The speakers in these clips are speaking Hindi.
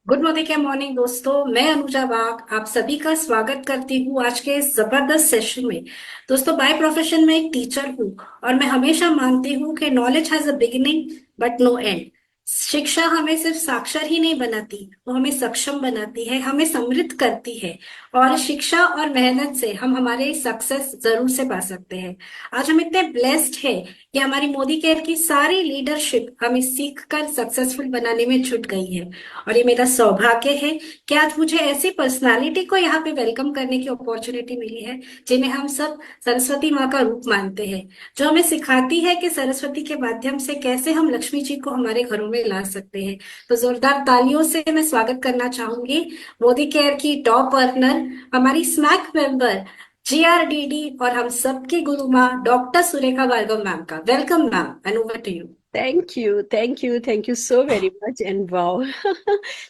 गुड मॉर्निंग मॉर्निंग दोस्तों। मैं अनुजा बाग आप सभी का स्वागत करती हूँ आज के इस जबरदस्त सेशन में। दोस्तों, बाय प्रोफेशन में एक टीचर हूँ और मैं हमेशा मानती हूँ कि knowledge has a beginning but no end. शिक्षा हमें सिर्फ साक्षर ही नहीं बनाती, वो हमें सक्षम बनाती है, हमें समृद्ध करती है। और शिक्षा और मेहनत से हम हमारे सक्सेस जरूर से पा सकते हैं। आज हम इतने ब्लेस्ड हैं कि हमारी मोदी केयर की सारी लीडरशिप हमें सीख कर सक्सेसफुल बनाने में जुट गई है। और ये मेरा सौभाग्य है कि आज मुझे ऐसी पर्सनालिटी को यहाँ पे वेलकम करने की अपॉर्चुनिटी मिली है जिन्हें हम सब सरस्वती माँ का रूप मानते हैं, जो हमें सिखाती है कि सरस्वती के माध्यम से कैसे हम लक्ष्मी जी को हमारे घरों में ला सकते हैं। तो जोरदार तालियों से मैं स्वागत करना चाहूंगी मोदी केयर की टॉप अर्नर, हमारी स्मैक मेंबर, जीआरडीडी और हम सबकी गुरु माँ डॉक्टर सुरेखा भार्गव मैम का। Welcome ma'am and over to you. Thank you so very much and wow.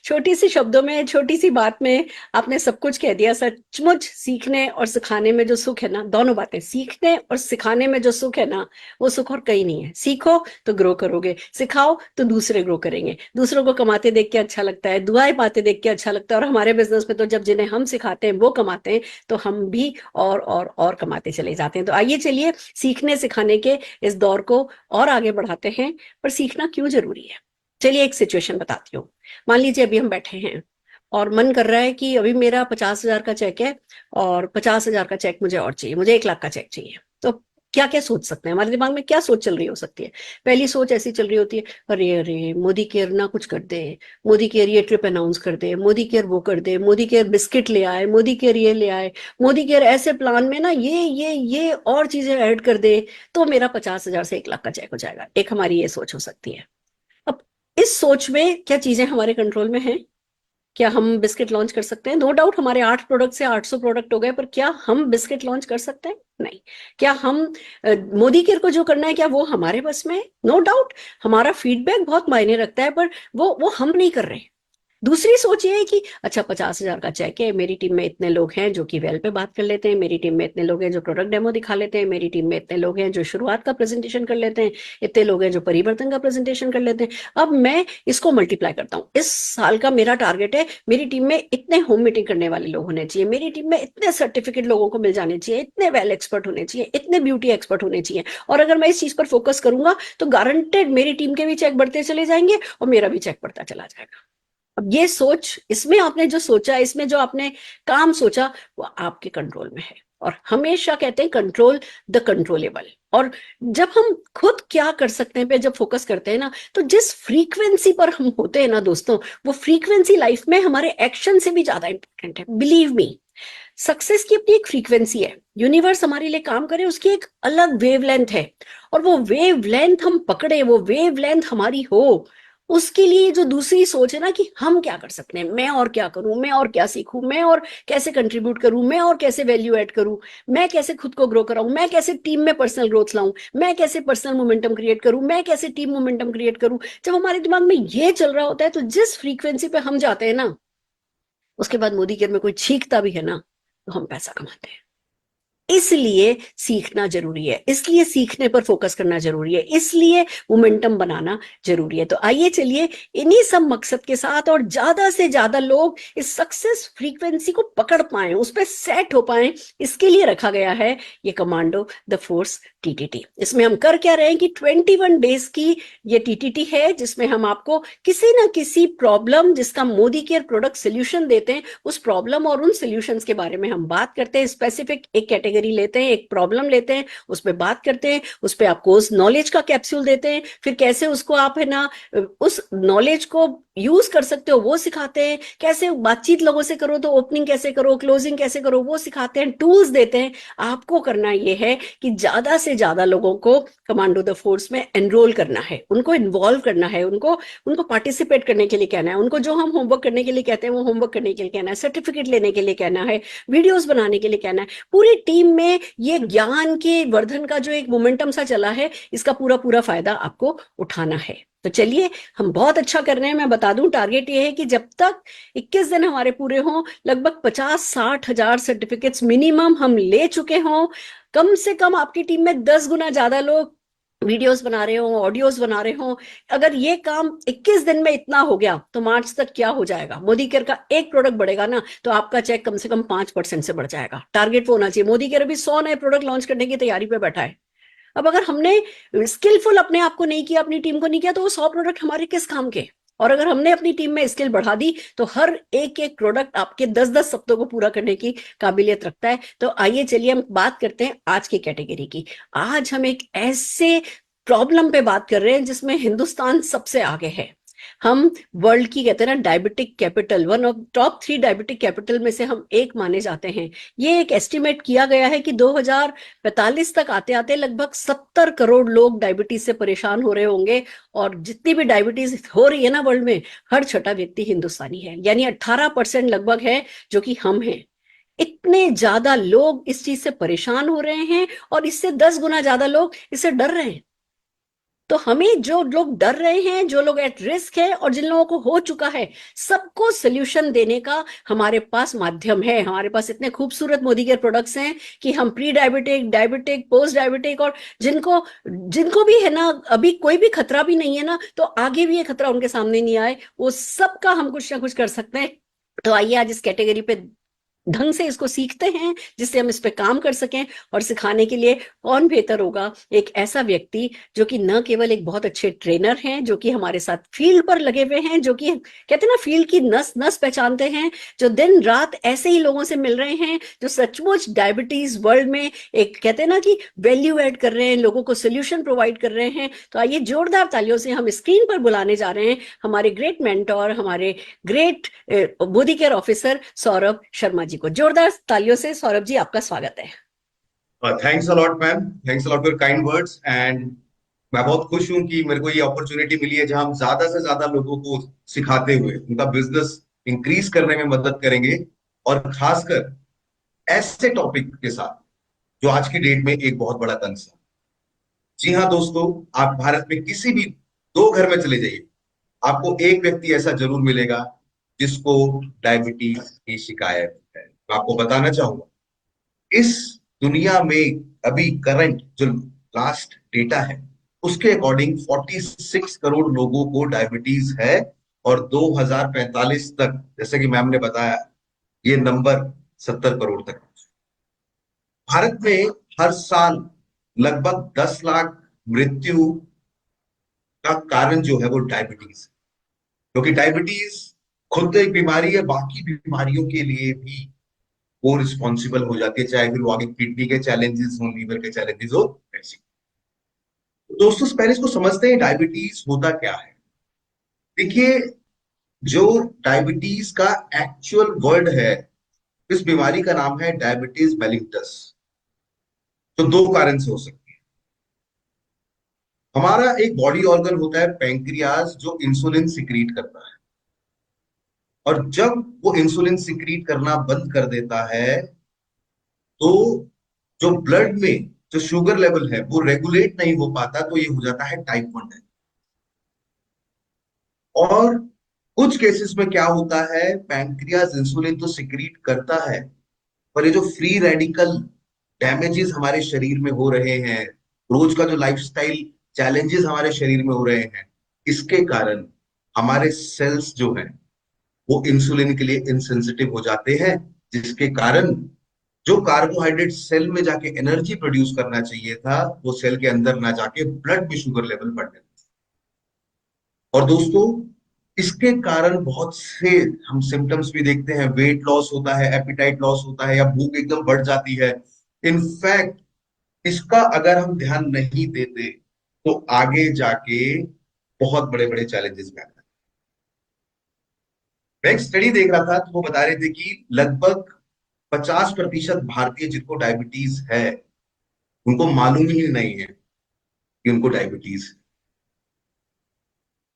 छोटी सी शब्दों में, छोटी सी बात में आपने सब कुछ कह दिया। सचमुच सीखने और सिखाने में जो सुख है ना, दोनों बातें, सीखने और सिखाने में जो सुख है ना, वो सुख और कहीं नहीं है। सीखो तो ग्रो करोगे, सिखाओ तो दूसरे ग्रो करेंगे। दूसरों को कमाते देख के अच्छा लगता है, दुआएं पाते देख के अच्छा लगता है। और हमारे बिजनेस में तो जब जिन्हें हम सिखाते हैं वो कमाते हैं, तो हम भी और कमाते चले जाते हैं। तो आइए चलिए सीखने सिखाने के इस दौर को और आगे बढ़ाते हैं। पर सीखना क्यों जरूरी है, चलिए एक सिचुएशन बताती हूँ। मान लीजिए अभी हम बैठे हैं और मन कर रहा है कि अभी मेरा 50,000 का चेक है और 50,000 का चेक मुझे और चाहिए, मुझे 1 लाख का चेक चाहिए। तो क्या क्या सोच सकते हैं, हमारे दिमाग में क्या सोच चल रही हो सकती है? पहली सोच ऐसी चल रही होती है, अरे अरे मोदी केयर ना कुछ कर दे, मोदी केयर ये ट्रिप अनाउंस कर दे, मोदी केयर वो कर दे, मोदी केयर बिस्किट ले आए, मोदी केयर ये ले आए, मोदी केयर ऐसे प्लान में ना ये और चीजें ऐड कर दे, तो मेरा 50,000 से 1 लाख का चेक हो जाएगा। एक हमारी ये सोच हो सकती है। अब इस सोच में क्या चीजें हमारे कंट्रोल में हैं? क्या हम बिस्किट लॉन्च कर सकते हैं? नो डाउट हमारे 8 प्रोडक्ट से 800 प्रोडक्ट हो गए, पर क्या हम बिस्किट लॉन्च कर सकते हैं? नहीं। क्या हम मोदी केयर को जो करना है, क्या वो हमारे बस में है? नो डाउट हमारा फीडबैक बहुत मायने रखता है, पर वो हम नहीं कर रहे। दूसरी सोच ये है कि अच्छा 50,000 का चेक है, मेरी टीम में इतने लोग हैं जो कि वेल पे बात कर लेते हैं, मेरी टीम में इतने लोग हैं जो प्रोडक्ट डेमो दिखा लेते हैं, मेरी टीम में इतने लोग हैं जो शुरुआत का प्रेजेंटेशन कर लेते हैं, इतने लोग हैं जो परिवर्तन का प्रेजेंटेशन कर लेते हैं। अब मैं इसको मल्टीप्लाई करता हूँ। इस साल का मेरा टारगेट है, मेरी टीम में इतने होम मीटिंग करने वाले लोग होने चाहिए, मेरी टीम में इतने सर्टिफिकेट लोगों को मिल जाने चाहिए, इतने वेल एक्सपर्ट होने चाहिए, इतने ब्यूटी एक्सपर्ट होने चाहिए। और अगर मैं इस चीज पर फोकस करूंगा तो गारंटेड मेरी टीम के भी चेक बढ़ते चले जाएंगे और मेरा भी चेक बढ़ता चला जाएगा। अब ये सोच, इसमें आपने जो सोचा, इसमें जो आपने काम सोचा, वो आपके कंट्रोल में है। और हमेशा कहते हैं कंट्रोल द कंट्रोलेबल। और जब हम खुद क्या कर सकते हैं पे जब फोकस करते हैं ना, तो जिस फ्रीक्वेंसी पर हम होते हैं ना दोस्तों, वो फ्रीक्वेंसी लाइफ में हमारे एक्शन से भी ज्यादा इंपॉर्टेंट है। बिलीव मी, सक्सेस की अपनी एक फ्रीक्वेंसी है। यूनिवर्स हमारे लिए काम करे, उसकी एक अलग वेवलेंथ है। और वो वेवलेंथ हम पकड़े, वो वेवलेंथ हमारी हो, उसके लिए जो दूसरी सोच है ना कि हम क्या कर सकते हैं, मैं और क्या करूं, मैं और क्या सीखूं, मैं और कैसे कंट्रीब्यूट करूं, मैं और कैसे वैल्यू ऐड करूं, मैं कैसे खुद को ग्रो कराऊं, मैं कैसे टीम में पर्सनल ग्रोथ लाऊं, मैं कैसे पर्सनल मोमेंटम क्रिएट करूं, मैं कैसे टीम मोमेंटम क्रिएट करूं। जब हमारे दिमाग में ये चल रहा होता है, तो जिस फ्रीक्वेंसी पे हम जाते हैं ना, उसके बाद मोदी केयर में कोई छींकता भी है ना, तो हम पैसा कमाते हैं। इसलिए सीखना जरूरी है, इसलिए सीखने पर फोकस करना जरूरी है, इसलिए मोमेंटम बनाना जरूरी है। तो आइए चलिए इन्हीं सब मकसद के साथ और ज्यादा से ज्यादा लोग इस सक्सेस फ्रीक्वेंसी को पकड़ पाए, उस पर सेट हो पाए, इसके लिए रखा गया है ये कमांडो द फोर्स टीटीटी। इसमें हम कर क्या रहे हैं कि 21 डेज की ये टीटीटी है, जिसमें हम आपको किसी ना किसी प्रॉब्लम जिसका मोदी केयर प्रोडक्ट सोल्यूशन देते हैं, उस प्रॉब्लम और उन सोल्यूशंस के बारे में हम बात करते हैं। स्पेसिफिक एक कैटेगरी लेते हैं, एक प्रॉब्लम लेते हैं, उस पर बात करते हैं, उस पर आपको उस नॉलेज का कैप्सूल देते हैं, फिर कैसे उसको आप है ना उस नॉलेज को यूज कर सकते हो वो सिखाते हैं, कैसे बातचीत लोगों से करो तो ओपनिंग कैसे करो, क्लोजिंग कैसे करो वो सिखाते हैं, टूल्स देते हैं। आपको करना ये है कि ज्यादा से ज्यादा लोगों को कमांडो द फोर्स में एनरोल करना है, उनको इन्वॉल्व करना है, उनको उनको पार्टिसिपेट करने के लिए कहना है, उनको जो हम होमवर्क करने के लिए कहते हैं वो होमवर्क करने के लिए कहना है, सर्टिफिकेट लेने के लिए कहना है, वीडियोस बनाने के लिए कहना है। पूरी टीम में ये ज्ञान के वर्धन का जो एक मोमेंटम सा चला है, इसका पूरा पूरा फायदा आपको उठाना है। तो चलिए, हम बहुत अच्छा कर रहे हैं। मैं बता दूं, टारगेट ये है कि जब तक 21 दिन हमारे पूरे हों, लगभग 50-60 हजार सर्टिफिकेट्स मिनिमम हम ले चुके हों। कम से कम आपकी टीम में 10 गुना ज्यादा लोग वीडियोस बना रहे हो, ऑडियोज बना रहे हो, अगर ये काम 21 दिन में इतना हो गया तो मार्च तक क्या हो जाएगा? मोदी केयर का एक प्रोडक्ट बढ़ेगा ना तो आपका चेक कम से कम 5% से बढ़ जाएगा। टारगेट वो होना चाहिए। मोदी केयर अभी 100 नए प्रोडक्ट लॉन्च करने की तैयारी पे बैठा है। अब अगर हमने स्किलफुल अपने आप को नहीं किया, अपनी टीम को नहीं किया, तो वो 100 प्रोडक्ट हमारे किस काम के? और अगर हमने अपनी टीम में स्किल बढ़ा दी तो हर एक एक प्रोडक्ट आपके 10-10 सप्ताह को पूरा करने की काबिलियत रखता है। तो आइए चलिए हम बात करते हैं आज की कैटेगरी की। आज हम एक ऐसे प्रॉब्लम पे बात कर रहे हैं जिसमें हिंदुस्तान सबसे आगे है। हम वर्ल्ड की कहते हैं ना diabetic capital, one of top 3 diabetic capital में से हम एक माने जाते हैं। ये एक एस्टिमेट किया गया है कि 2045 तक आते आते लगभग 70 करोड़ लोग डायबिटीज से परेशान हो रहे होंगे। और जितनी भी डायबिटीज हो रही है ना वर्ल्ड में, हर छठा व्यक्ति हिंदुस्तानी है, यानी 18% लगभग है जो कि हम हैं। इतने ज्यादा लोग इस चीज से परेशान हो रहे हैं और इससे 10 गुना ज्यादा लोग इससे डर रहे हैं। तो हमें, जो लोग डर रहे हैं, जो लोग एट रिस्क है और जिन लोगों को हो चुका है, सबको सोल्यूशन देने का हमारे पास माध्यम है। हमारे पास इतने खूबसूरत मोदी के प्रोडक्ट्स हैं कि हम pre diabetic, diabetic, post diabetic और जिनको जिनको भी है ना अभी कोई भी खतरा भी नहीं है ना, तो आगे भी ये खतरा उनके सामने नहीं आए, वो सबका हम कुछ ना कुछ कर सकते हैं। तो आइए आज इस कैटेगरी पे ढंग से इसको सीखते हैं जिससे हम इस पे काम कर सकें। और सिखाने के लिए कौन बेहतर होगा, एक ऐसा व्यक्ति जो कि न केवल एक बहुत अच्छे ट्रेनर हैं, जो कि हमारे साथ फील्ड पर लगे हुए हैं, जो कि कहते हैं ना फील्ड की नस नस पहचानते हैं, जो दिन रात ऐसे ही लोगों से मिल रहे हैं, जो सचमुच डायबिटीज वर्ल्ड में एक कहते हैं ना कि वैल्यू ऐड कर रहे हैं, लोगों को सोल्यूशन प्रोवाइड कर रहे हैं। तो आइए जोरदार तालियों से हम स्क्रीन पर बुलाने जा रहे हैं हमारे ग्रेट मेंटोर, हमारे great Modi care officer Saurabh Sharma ji को। जोरदार तालियों से सौरभ जी आपका स्वागत है। Thanks a lot ma'am, thanks a lot for kind words. And मैं बहुत खुश हूं कि मेरे को ये अपॉर्चुनिटी मिली है जहां हम ज्यादा से ज्यादा लोगों को सिखाते हुए उनका बिजनेस इंक्रीज करने में मदद करेंगे, और खासकर ऐसे टॉपिक के साथ जो आज की डेट में एक बहुत बड़ा कंसर्न। जी हाँ दोस्तों, आप भारत में किसी भी दो घर में चले जाइए, आपको एक व्यक्ति ऐसा जरूर मिलेगा जिसको डायबिटीज की शिकायत है। मैं आपको बताना चाहूंगा, इस दुनिया में अभी करंट जो लास्ट डेटा है उसके अकॉर्डिंग 46 करोड़ लोगों को डायबिटीज है, और 2045 तक, जैसे कि मैम ने बताया, ये नंबर 70 करोड़ तक। भारत में हर साल लगभग 10 लाख मृत्यु का कारण जो है वो डायबिटीज है, क्योंकि डायबिटीज खुद तो एक बीमारी है, बाकी बीमारियों के लिए भी वो रिस्पॉन्सिबल हो जाती है, चाहे फिर वो आगे किडनी के चैलेंजेस हो, लीवर के चैलेंजेस हो, ऐसी। तो दोस्तों पहले इसको समझते हैं डायबिटीज होता क्या है। देखिए, जो डायबिटीज का एक्चुअल वर्ड है, इस बीमारी का नाम है डायबिटीज मेलिटस। तो दो कारण से हो सकती है। हमारा एक बॉडी ऑर्गन होता है पैंक्रियाज, जो इंसुलिन सिक्रीट करता है, और जब वो इंसुलिन सिक्रीट करना बंद कर देता है तो जो ब्लड में जो शुगर लेवल है वो रेगुलेट नहीं हो पाता, तो ये हो जाता है टाइप 1 डायबिटीज। और कुछ केसेस में क्या होता है, पैंक्रियाज इंसुलिन तो सिक्रीट करता है, पर ये जो फ्री रेडिकल डैमेजेस हमारे शरीर में हो रहे हैं, रोज का जो लाइफस्टाइल चैलेंजेस हमारे शरीर में हो रहे हैं, इसके कारण हमारे सेल्स जो हैं वो इंसुलिन के लिए इनसेंसिटिव हो जाते हैं, जिसके कारण जो कार्बोहाइड्रेट सेल में जाके एनर्जी प्रोड्यूस करना चाहिए था, वो सेल के अंदर ना जाके ब्लड में शुगर लेवल बढ़ने लगता है। और दोस्तों, इसके कारण बहुत से हम सिम्टम्स भी देखते हैं। वेट लॉस होता है, एपिटाइट लॉस होता है, या भूख एकदम बढ़ जाती है। इनफैक्ट इसका अगर हम ध्यान नहीं देते तो आगे जाके बहुत बड़े बड़े चैलेंजेस में आते हैं। मैं एक स्टडी देख रहा था तो वो बता रहे थे कि लगभग 50% भारतीय जिनको डायबिटीज है उनको मालूम ही नहीं है कि उनको डायबिटीज है,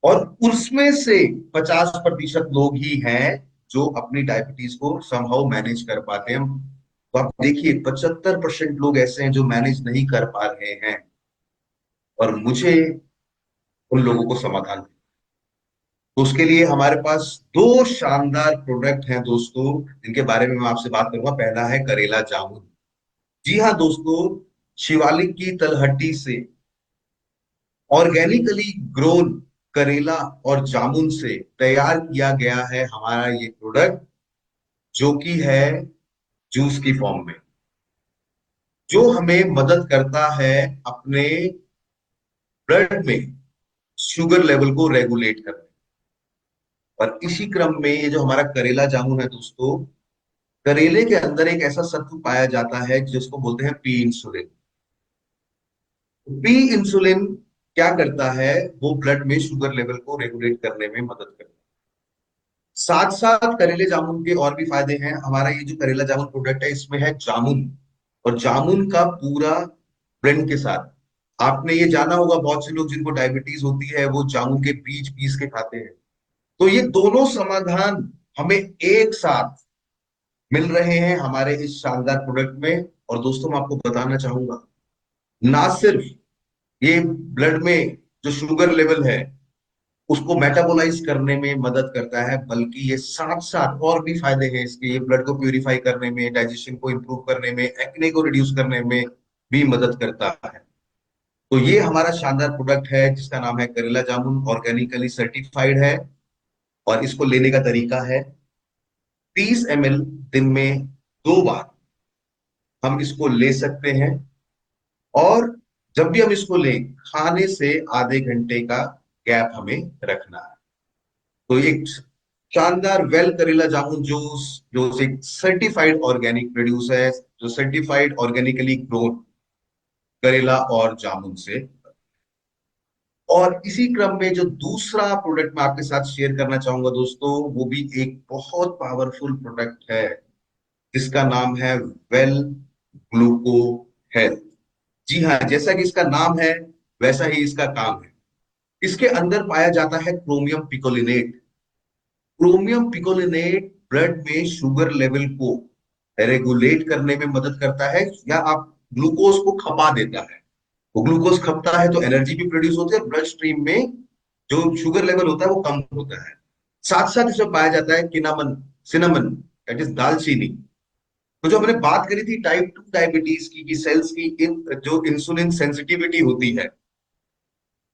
और उसमें से 50% लोग ही हैं जो अपनी डायबिटीज को समहाउ मैनेज कर पाते हैं। तो आप देखिए, 75% लोग ऐसे हैं जो मैनेज नहीं कर पा रहे हैं, और मुझे उन लोगों को समाधान है। तो उसके लिए हमारे पास दो शानदार प्रोडक्ट हैं दोस्तों, जिनके बारे में मैं आपसे बात करूंगा। पहला है करेला जामुन। जी हाँ दोस्तों, शिवालिक की तलहटी से ऑर्गेनिकली ग्रोन करेला और जामुन से तैयार किया गया है हमारा ये प्रोडक्ट, जो कि है जूस की फॉर्म में, जो हमें मदद करता है अपने ब्लड में शुगर लेवल को रेगुलेट करने। और इसी क्रम में ये जो हमारा करेला जामुन है दोस्तों, करेले के अंदर एक ऐसा सत्व पाया जाता है जिसको बोलते हैं पी इंसुलिन। पी इंसुलिन क्या करता है, वो ब्लड में शुगर लेवल को रेगुलेट करने में मदद करता है। साथ साथ करेले जामुन के और भी फायदे हैं। हमारा ये जो करेला जामुन प्रोडक्ट है, इसमें है जामुन, और जामुन का पूरा ब्लेंड के साथ। आपने ये जाना होगा, बहुत से लोग जिनको डायबिटीज होती है वो जामुन के बीज पीस के खाते हैं। तो ये दोनों समाधान हमें एक साथ मिल रहे हैं हमारे इस शानदार प्रोडक्ट में। और दोस्तों, मैं आपको बताना चाहूंगा, ना सिर्फ ये ब्लड में जो शुगर लेवल है उसको मेटाबोलाइज करने में मदद करता है, बल्कि ये साथ साथ और भी फायदे हैं इसके। ये ब्लड को प्यूरिफाई करने में, डाइजेशन को इंप्रूव करने में, एक्ने को रिड्यूस करने में भी मदद करता है। तो ये हमारा शानदार प्रोडक्ट है जिसका नाम है करेला जामुन, ऑर्गेनिकली सर्टिफाइड है। और इसको लेने का तरीका है, 30 ml दिन में 2 बार हम इसको ले सकते हैं। और जब भी हम इसको लें, खाने से आधे घंटे का गैप हमें रखना है। तो एक शानदार वेल करेला जामुन जूस, जो एक सर्टिफाइड ऑर्गेनिक प्रोड्यूस है, जो सर्टिफाइड ऑर्गेनिकली ग्रोन करेला और जामुन से। और इसी क्रम में जो दूसरा प्रोडक्ट मैं आपके साथ शेयर करना चाहूंगा दोस्तों, वो भी एक बहुत पावरफुल प्रोडक्ट है जिसका नाम है वेल ग्लूको हेल्थ। जी हाँ, जैसा कि इसका नाम है वैसा ही इसका काम है। इसके अंदर पाया जाता है chromium picolinate. Chromium picolinate blood में शुगर लेवल को रेगुलेट करने में मदद करता है, या आप ग्लूकोज को खपा देता है। वो ग्लूकोज खपता है तो एनर्जी भी प्रोड्यूस होती है, और ब्लड स्ट्रीम में जो शुगर लेवल होता है वो कम होता है। साथ साथ इसमें पाया जाता है किनामन, सिनेमन, दैट इज दालचीनी। तो जो हमने बात करी थी टाइप 2 डायबिटीज की, कि सेल्स की जो इंसुलिन सेंसिटिविटी होती है,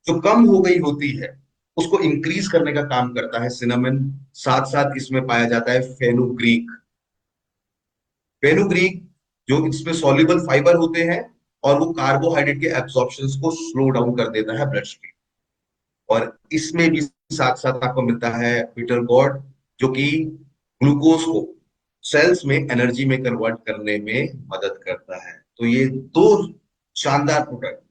जो कम हो गई होती है, उसको इंक्रीज करने का काम करता है सिनेमन। साथ साथ इसमें पाया जाता है फेनुग्रीक। फेनुग्रीक जो इसमें सॉल्युबल फाइबर होते हैं, और वो कार्बोहाइड्रेट के एब्जॉर्प्शन को स्लो डाउन कर देता है ब्लड स्ट्रीम। और इसमें भी साथ साथ आपको मिलता है बिटर गॉर्ड, जो कि ग्लूकोज को सेल्स में एनर्जी में कन्वर्ट करने में मदद करता है। तो ये दो शानदार प्रोडक्ट,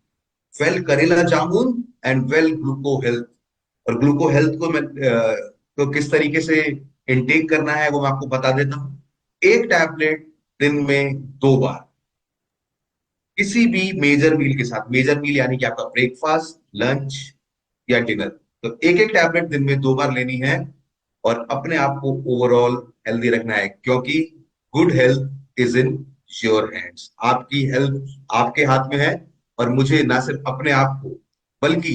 वेल करेला जामुन एंड वेल ग्लूको हेल्थ। और ग्लूको हेल्थ को मैं तो किस तरीके से इनटेक करना है वो मैं आपको बता देता हूं। एक टैबलेट दिन में 2 बार, किसी भी मेजर मील के साथ। मेजर मील यानी कि आपका ब्रेकफास्ट, लंच या डिनर। तो एक एक टैबलेट दिन में 2 बार लेनी है, और अपने आप को ओवरऑल हेल्दी रखना है, क्योंकि good health is in your hands. आपकी हेल्थ आपके हाथ में है, और मुझे ना सिर्फ अपने आप को बल्कि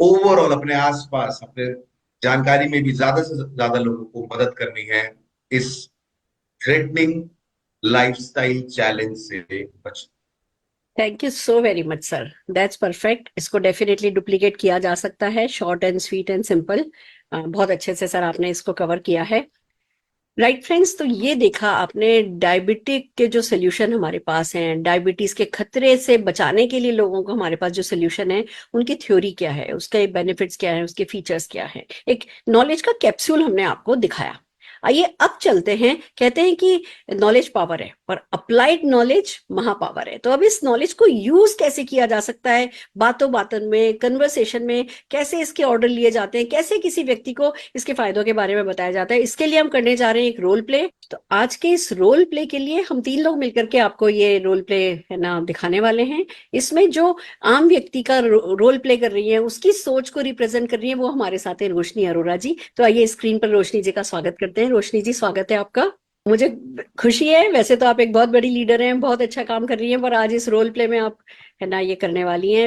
ओवरऑल अपने आसपास, अपने जानकारी में भी ज्यादा से ज्यादा लोगों को मदद करनी है इस थ्रेटनिंग लाइफस्टाइल चैलेंज से बचने। Thank you so very much sir, that's perfect. इसको डेफिनेटली डुप्लीकेट किया जा सकता है, short and sweet and simple. बहुत अच्छे से सर आपने इसको कवर किया है। राइट फ्रेंड्स, तो ये देखा आपने डायबिटिक के जो सोल्यूशन हमारे पास हैं, डायबिटीज के खतरे से बचाने के लिए लोगों को हमारे पास जो सोल्यूशन है, उनकी थ्योरी क्या है, उसके बेनिफिट्स क्या है, उसके फीचर्स क्या है, एक नॉलेज का कैप्सूल हमने आपको दिखाया। आइए अब चलते हैं। कहते हैं कि नॉलेज पावर है और अप्लाइड नॉलेज महापावर है। तो अब इस नॉलेज को यूज कैसे किया जा सकता है, बातों बातन में, कन्वर्सेशन में कैसे इसके ऑर्डर लिए जाते हैं, कैसे किसी व्यक्ति को इसके फायदों के बारे में बताया जाता है, इसके लिए हम करने जा रहे हैं एक रोल प्ले। तो आज के इस रोल प्ले के लिए हम 3 लोग मिलकर के आपको ये रोल प्ले है ना दिखाने वाले हैं। इसमें जो आम व्यक्ति का रोल प्ले कर रही है, उसकी सोच को रिप्रेजेंट कर रही है, वो हमारे साथ है रोशनी अरोड़ा जी। तो आइए स्क्रीन पर रोशनी जी का स्वागत करते हैं। रोशनी जी, स्वागत है आपका। मुझे खुशी है, वैसे तो आप एक बहुत बड़ी लीडर हैं, बहुत अच्छा काम कर रही हैं, पर आज इस रोल प्ले में आप है ना ये करने वाली हैं,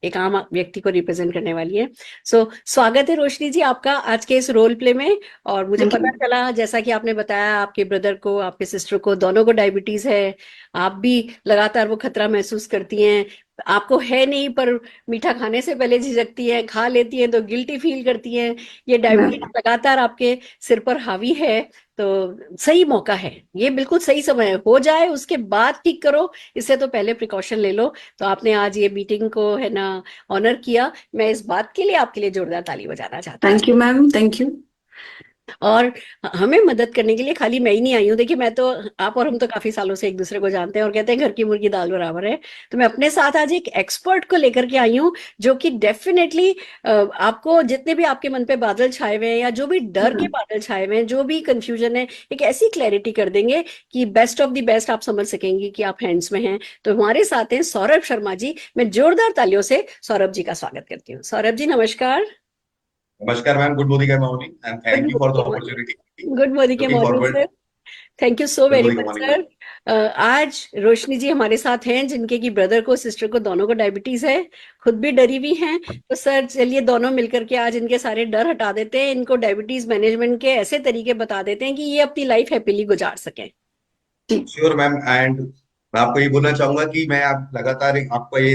एक आम व्यक्ति को रिप्रेजेंट करने वाली है। सो स्वागत है रोशनी जी आपका आज के इस रोल प्ले में। और मुझे पता चला, जैसा कि आपने बताया, आपके ब्रदर को, आपके सिस्टर को, दोनों को डायबिटीज है, आप भी लगातार वो खतरा महसूस करती हैं, आपको है नहीं पर मीठा खाने से पहले झिझकती है, खा लेती है तो गिल्टी फील करती है, ये डायबिटीज लगातार आपके सिर पर हावी है, तो सही मौका है, ये बिल्कुल सही समय है। हो जाए उसके बाद ठीक करो, इससे तो पहले प्रिकॉशन ले लो। तो आपने आज ये मीटिंग को है ना ऑनर किया, मैं इस बात के लिए आपके लिए जोरदार ताली बजाना चाहती हूँ। Thank you ma'am, thank you. और हमें मदद करने के लिए खाली मैं ही नहीं आई हूँ। देखिए, मैं तो, आप और हम तो काफी सालों से एक दूसरे को जानते हैं और कहते हैं घर की मुर्गी दाल बराबर है। तो मैं अपने साथ आज एक एक्सपर्ट को लेकर के आई हूँ, जो कि डेफिनेटली आपको जितने भी आपके मन पे बादल छाए हुए हैं या जो भी डर के बादल छाए हुए हैं, जो भी कंफ्यूजन है, एक ऐसी क्लैरिटी कर देंगे कि बेस्ट ऑफ द बेस्ट आप समझ सकेंगी कि आप हैंड्स में हैं। तो हमारे साथ हैं सौरभ शर्मा जी। मैं जोरदार तालियों से सौरभ जी का स्वागत करती हूँ। सौरभ जी नमस्कार। नमस्कार ma'am, good morning morning and thank you for the good opportunity. Morning के looking morning forward. Sir. Thank you so good very morning much morning. Sir. आज रोशनी जी हमारे साथ हैं, जिनके की ब्रदर को, सिस्टर को, दोनों को डायबिटीज है, खुद भी डरी हुई हैं। तो सर चलिए दोनों मिलकर के आज इनके सारे डर हटा देते हैं, इनको डायबिटीज मैनेजमेंट के ऐसे तरीके बता देते हैं कि ये अपनी लाइफ हैप्पीली गुजार सकें। श्योर मैम, एंड मैं आपको ये बोलना चाहूंगा कि मैं आप लगातार आपका ये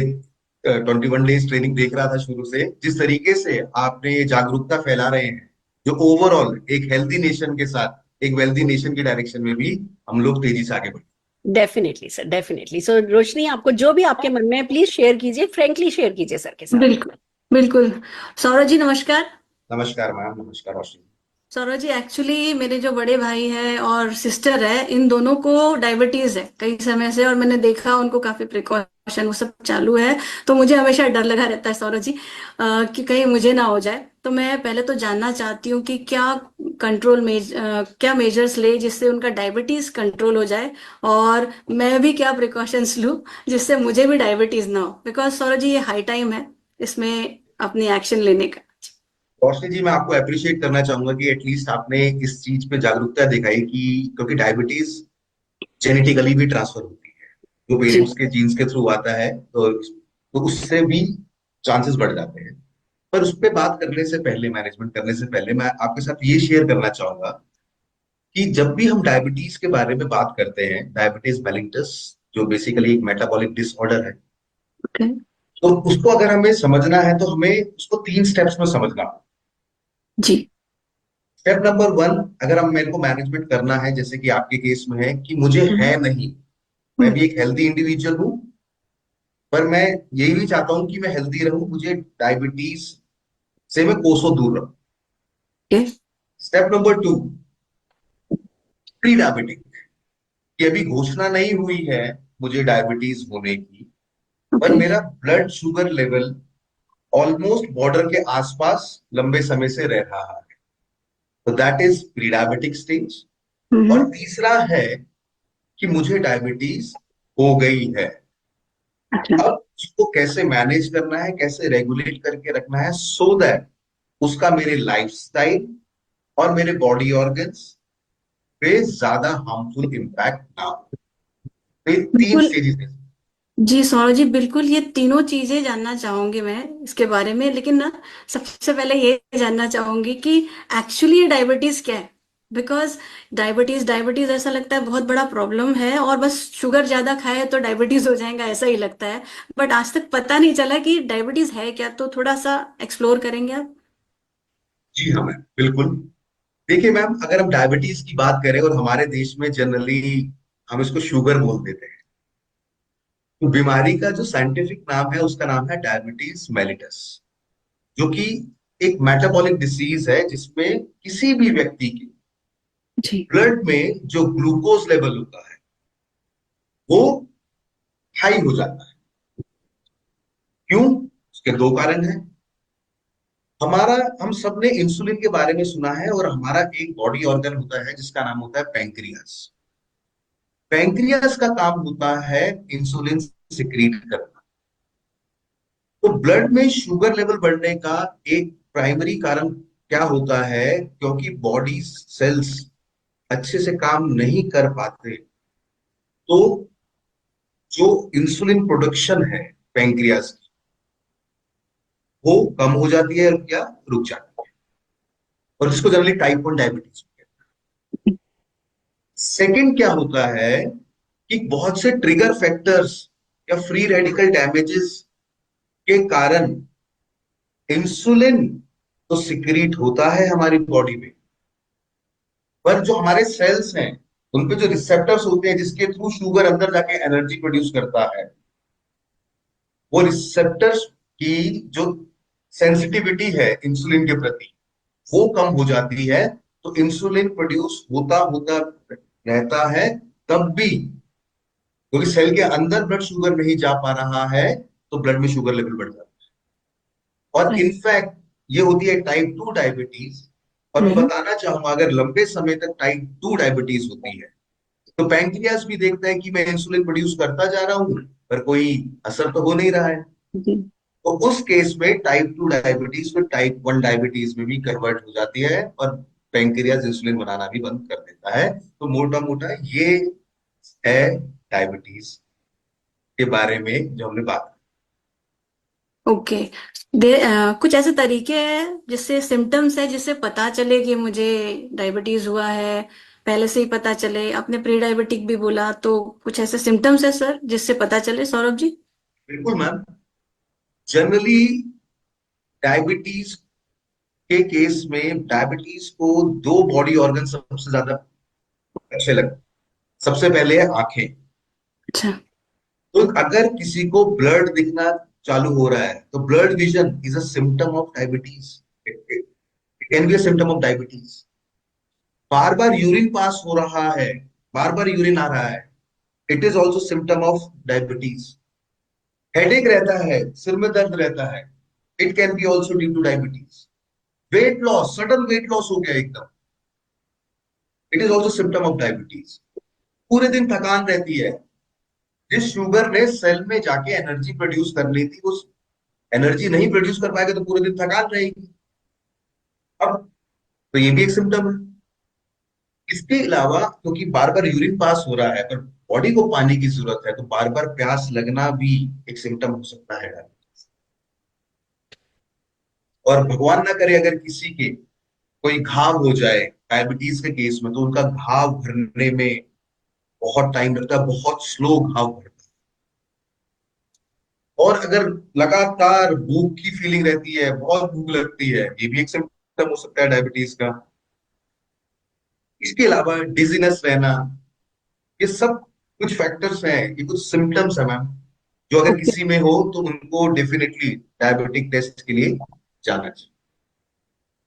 21 डेज ट्रेनिंग देख रहा था शुरू से। जिस तरीके से आपने ये जागरूकता फैला रहे हैं, जो ओवरऑल एक हेल्दी नेशन के साथ एक वेल्दी नेशन की डायरेक्शन में भी हम लोग तेजी से आगे बढ़े। Definitely sir, definitely. So Roshni, आपको जो भी आपके मन में है प्लीज शेयर कीजिए, फ्रेंकली शेयर कीजिए सर के साथ। बिल्कुल बिल्कुल। सौरभ जी नमस्कार। नमस्कार मैम, नमस्कार रोशनी। सौरभ जी, एक्चुअली मेरे जो बड़े भाई है और सिस्टर है, इन दोनों को डायबिटीज है कई समय से, और मैंने देखा उनको काफी प्रिकॉशन वो सब चालू है। तो मुझे हमेशा डर लगा रहता है सौरभ जी, कि कहीं मुझे ना हो जाए। तो मैं पहले तो जानना चाहती हूँ कि क्या मेजर्स ले जिससे उनका डायबिटीज कंट्रोल हो जाए, और मैं भी क्या प्रिकॉशंस लूँ जिससे मुझे भी डायबिटीज ना हो, बिकॉज सौरभ जी ये हाई टाइम है इसमें अपनी एक्शन लेने का। रोशनी जी, मैं आपको अप्रिशिएट करना चाहूंगा कि एटलीस्ट आपने इस चीज पे जागरूकता दिखाई कि क्योंकि डायबिटीज जेनेटिकली भी ट्रांसफर होती है, जो जी पेरेंट्स के जीन्स के थ्रू आता है, तो उससे भी चांसेस बढ़ जाते हैं। पर उस पे बात करने से पहले, मैनेजमेंट करने से पहले, मैं आपके साथ ये शेयर करना चाहूंगा कि जब भी हम डायबिटीज के बारे में बात करते हैं, डायबिटीज मेलिटस, जो बेसिकली एक मेटाबॉलिक डिसऑर्डर है, ओके। तो उसको अगर हमें समझना है तो हमें उसको 3 स्टेप्स में समझना होगा। जी। स्टेप नंबर 1, अगर हम मेरे को मैनेजमेंट करना है, जैसे कि आपके केस में है कि मुझे है नहीं, मैं भी एक हेल्दी इंडिविजुअल हूं, पर मैं यही भी चाहता हूं कि मैं हेल्दी रहूं, मुझे डायबिटीज से मैं कोसों दूर रहूं। Okay. Step number 2, pre diabetic, कि अभी घोषणा नहीं हुई है मुझे डायबिटीज होने की, पर ओके। मेरा blood sugar level almost border के आसपास लंबे समय से रह रहा है, तो that is pre diabetic stage. और तीसरा है कि मुझे डायबिटीज हो गई है। अच्छा। अब उसको कैसे मैनेज करना है, कैसे रेगुलेट करके रखना है, सो दैट उसका मेरे लाइफस्टाइल और मेरे बॉडी ऑर्गन्स पे ज्यादा हार्मफुल इम्पैक्ट ना हो। तो ये 3 बिल्कुल। स्टेजेस हैं। जी सौरभ जी, बिल्कुल ये तीनों चीजें जानना चाहूंगी मैं इसके बारे में, लेकिन ना सबसे पहले ये जानना चाहूंगी कि एक्चुअली ये डायबिटीज क्या है। बिकॉज डायबिटीज डायबिटीज ऐसा लगता है बहुत बड़ा प्रॉब्लम है, और बस शुगर ज्यादा खाए तो डायबिटीज हो जाएगा ऐसा ही लगता है। बट आज तक पता नहीं चला कि डायबिटीज है क्या, तो थोड़ा सा एक्सप्लोर करेंगे आप? जी हाँ मैम, बिल्कुल। देखिए मैम, अगर हम डायबिटीज की बात करें, और हमारे देश में जनरली हम इसको शुगर बोल देते हैं, तो बीमारी का जो साइंटिफिक नाम है उसका नाम है डायबिटीज मेलिटस, जो कि एक मेटाबॉलिक डिसीज है जिसमें किसी भी व्यक्ति के जी। ब्लड में जो ग्लूकोज लेवल होता है वो हाई हो जाता है। क्यों? उसके 2 कारण हैं। हमारा, हम सबने इंसुलिन के बारे में सुना है, और हमारा एक बॉडी ऑर्गन होता है जिसका नाम होता है पैंक्रियास। पैंक्रियास का काम होता है इंसुलिन सिक्रीट करना। तो ब्लड में शुगर लेवल बढ़ने का एक प्राइमरी कारण क्या होता है? क्योंकि बॉडी सेल्स अच्छे से काम नहीं कर पाते, तो जो इंसुलिन प्रोडक्शन है पैंक्रियास की, वो कम हो जाती है या रुक जाती है, और जिसको जनरली टाइप 1 डायबिटीज कहते हैं। सेकंड क्या होता है कि बहुत से ट्रिगर फैक्टर्स या फ्री रेडिकल डैमेजेस के कारण इंसुलिन तो सिक्रीट होता है हमारी बॉडी में, पर जो हमारे सेल्स हैं उन पे जो रिसेप्टर्स होते हैं जिसके थ्रू शुगर अंदर जाके एनर्जी प्रोड्यूस करता है, वो रिसेप्टर्स की जो सेंसिटिविटी है इंसुलिन के प्रति वो कम हो जाती है। तो इंसुलिन प्रोड्यूस होता होता रहता है, तब भी क्योंकि सेल के अंदर ब्लड शुगर नहीं जा पा रहा है तो ब्लड में शुगर लेवल बढ़ जाता है। और राइट। इनफैक्ट ये होती है टाइप 2 डायबिटीज। और मैं बताना चाहूंगा, अगर लंबे समय तक टाइप 2 डायबिटीज होती है तो पैंक्रियास भी देखता है कि मैं इंसुलिन प्रोड्यूस करता जा रहा हूं पर कोई असर तो हो नहीं रहा है। जी। तो उस केस में टाइप 2 डायबिटीज फिर टाइप 1 डायबिटीज में भी कन्वर्ट हो जाती है और पैंक्रियास इंसुलिन बनाना भी बंद कर देता है। तो मोटा मोटा ये है डायबिटीज के बारे में जो हमने बात ओके। कुछ ऐसे तरीके हैं जिससे सिम्टम्स है जिससे पता चले कि मुझे डायबिटीज हुआ है, पहले से ही पता चले। आपने प्री डायबिटिक भी बोला, तो कुछ ऐसे सिम्टम्स है सर जिससे पता चले, सौरभ जी? बिल्कुल मैम। जनरली डायबिटीज के केस में डायबिटीज को दो बॉडी ऑर्गन सबसे ज्यादा अच्छे लगते। सबसे पहले है आंखें। अच्छा। तो अगर किसी को ब्लड दिखना चालू हो रहा है तो blood vision is a symptom of diabetes. It can be a symptom of diabetes. Bar bar urine pass हो रहा है, बार बार यूरिन आ रहा है, it is also symptom of diabetes. Headache रहता है, सिर में दर्द रहता है, it can be also due two diabetes. Weight loss, sudden weight loss हो गया एकदम, it is also symptom of diabetes. पूरे दिन थकान रहती है, जिस शुगर ने सेल में जाके एनर्जी प्रोड्यूस करनी थी उस एनर्जी नहीं प्रोड्यूस कर पाएगा तो पूरे दिन थकान रहेगी। अब तो ये भी एक सिम्टम है। इसके अलावा क्योंकि बार बार यूरिन पास हो रहा है पर बॉडी को पानी की जरूरत है तो बार बार प्यास लगना भी एक सिम्टम हो सकता है डायबिटीज। और भगवान ना करे अगर किसी के कोई घाव हो जाए डायबिटीज के केस में तो उनका घाव भरने में बहुत टाइम लगता है, बहुत स्लो घाव भरता है। और अगर लगातार भूख की फीलिंग रहती है, बहुत भूख लगती है, ये भी एक सिम्टम हो सकता है डायबिटीज का। इसके अलावा डिजीनेस रहना, ये सब कुछ फैक्टर्स हैं, ये कुछ सिम्टम्स है मैम, जो अगर ओके। किसी में हो तो उनको डेफिनेटली डायबिटिक टेस्ट के लिए जाना चाहिए।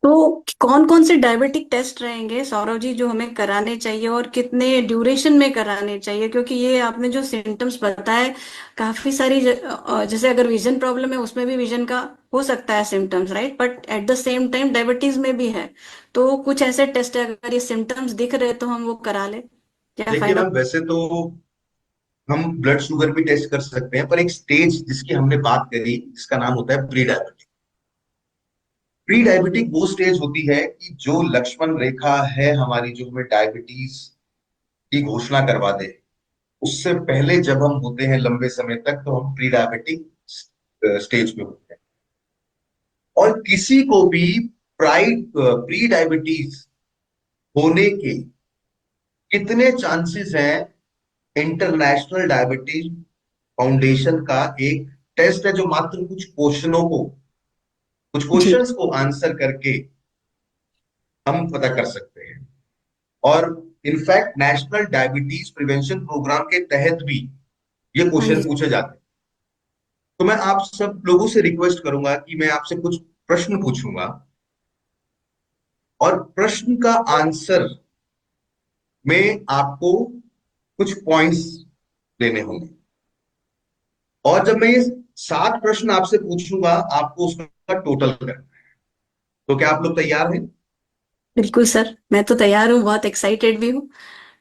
तो कौन कौन से डायबिटिक टेस्ट रहेंगे सौरभ जी जो हमें कराने चाहिए, और कितने ड्यूरेशन में कराने चाहिए? क्योंकि ये आपने जो सिम्टम्स बताए, काफी सारी जैसे अगर विजन प्रॉब्लम है उसमें भी विजन का हो सकता है symptoms, right? But at the same time diabetes में भी है। तो कुछ ऐसे टेस्ट है, अगर ये सिम्टम्स दिख रहे तो हम वो करा ले, क्या देखिए फायदा? मैम, वैसे तो हम ब्लड शुगर भी टेस्ट कर सकते हैं पर एक स्टेज जिसकी हमने बात करी जिसका नाम होता है प्री डायबिटिक। प्री डायबिटिक वो स्टेज होती है कि जो लक्ष्मण रेखा है हमारी, जो हमें डायबिटीज की घोषणा करवा दे, उससे पहले जब हम होते हैं लंबे समय तक तो हम प्री डायबिटिक स्टेज में होते हैं। और किसी को भी प्री डायबिटीज होने के कितने चांसेस हैं, इंटरनेशनल डायबिटीज फाउंडेशन का एक टेस्ट है जो मात्र कुछ जी। क्वेश्चंस को आंसर करके हम पता कर सकते हैं। और in fact national diabetes prevention programme के तहत भी ये हाँ क्वेश्चन जी। पूछे जाते हैं। तो मैं आप सब लोगों से रिक्वेस्ट करूंगा कि मैं आपसे कुछ प्रश्न पूछूंगा और प्रश्न का आंसर में आपको कुछ पॉइंट्स देने होंगे। और जब मैं ये 7 प्रश्न आपसे पूछूंगा आपको उसका टोटल करना है। तो क्या आप लोग तैयार हैं? बिल्कुल सर, मैं तो तैयार हूँ, बहुत एक्साइटेड भी हूँ।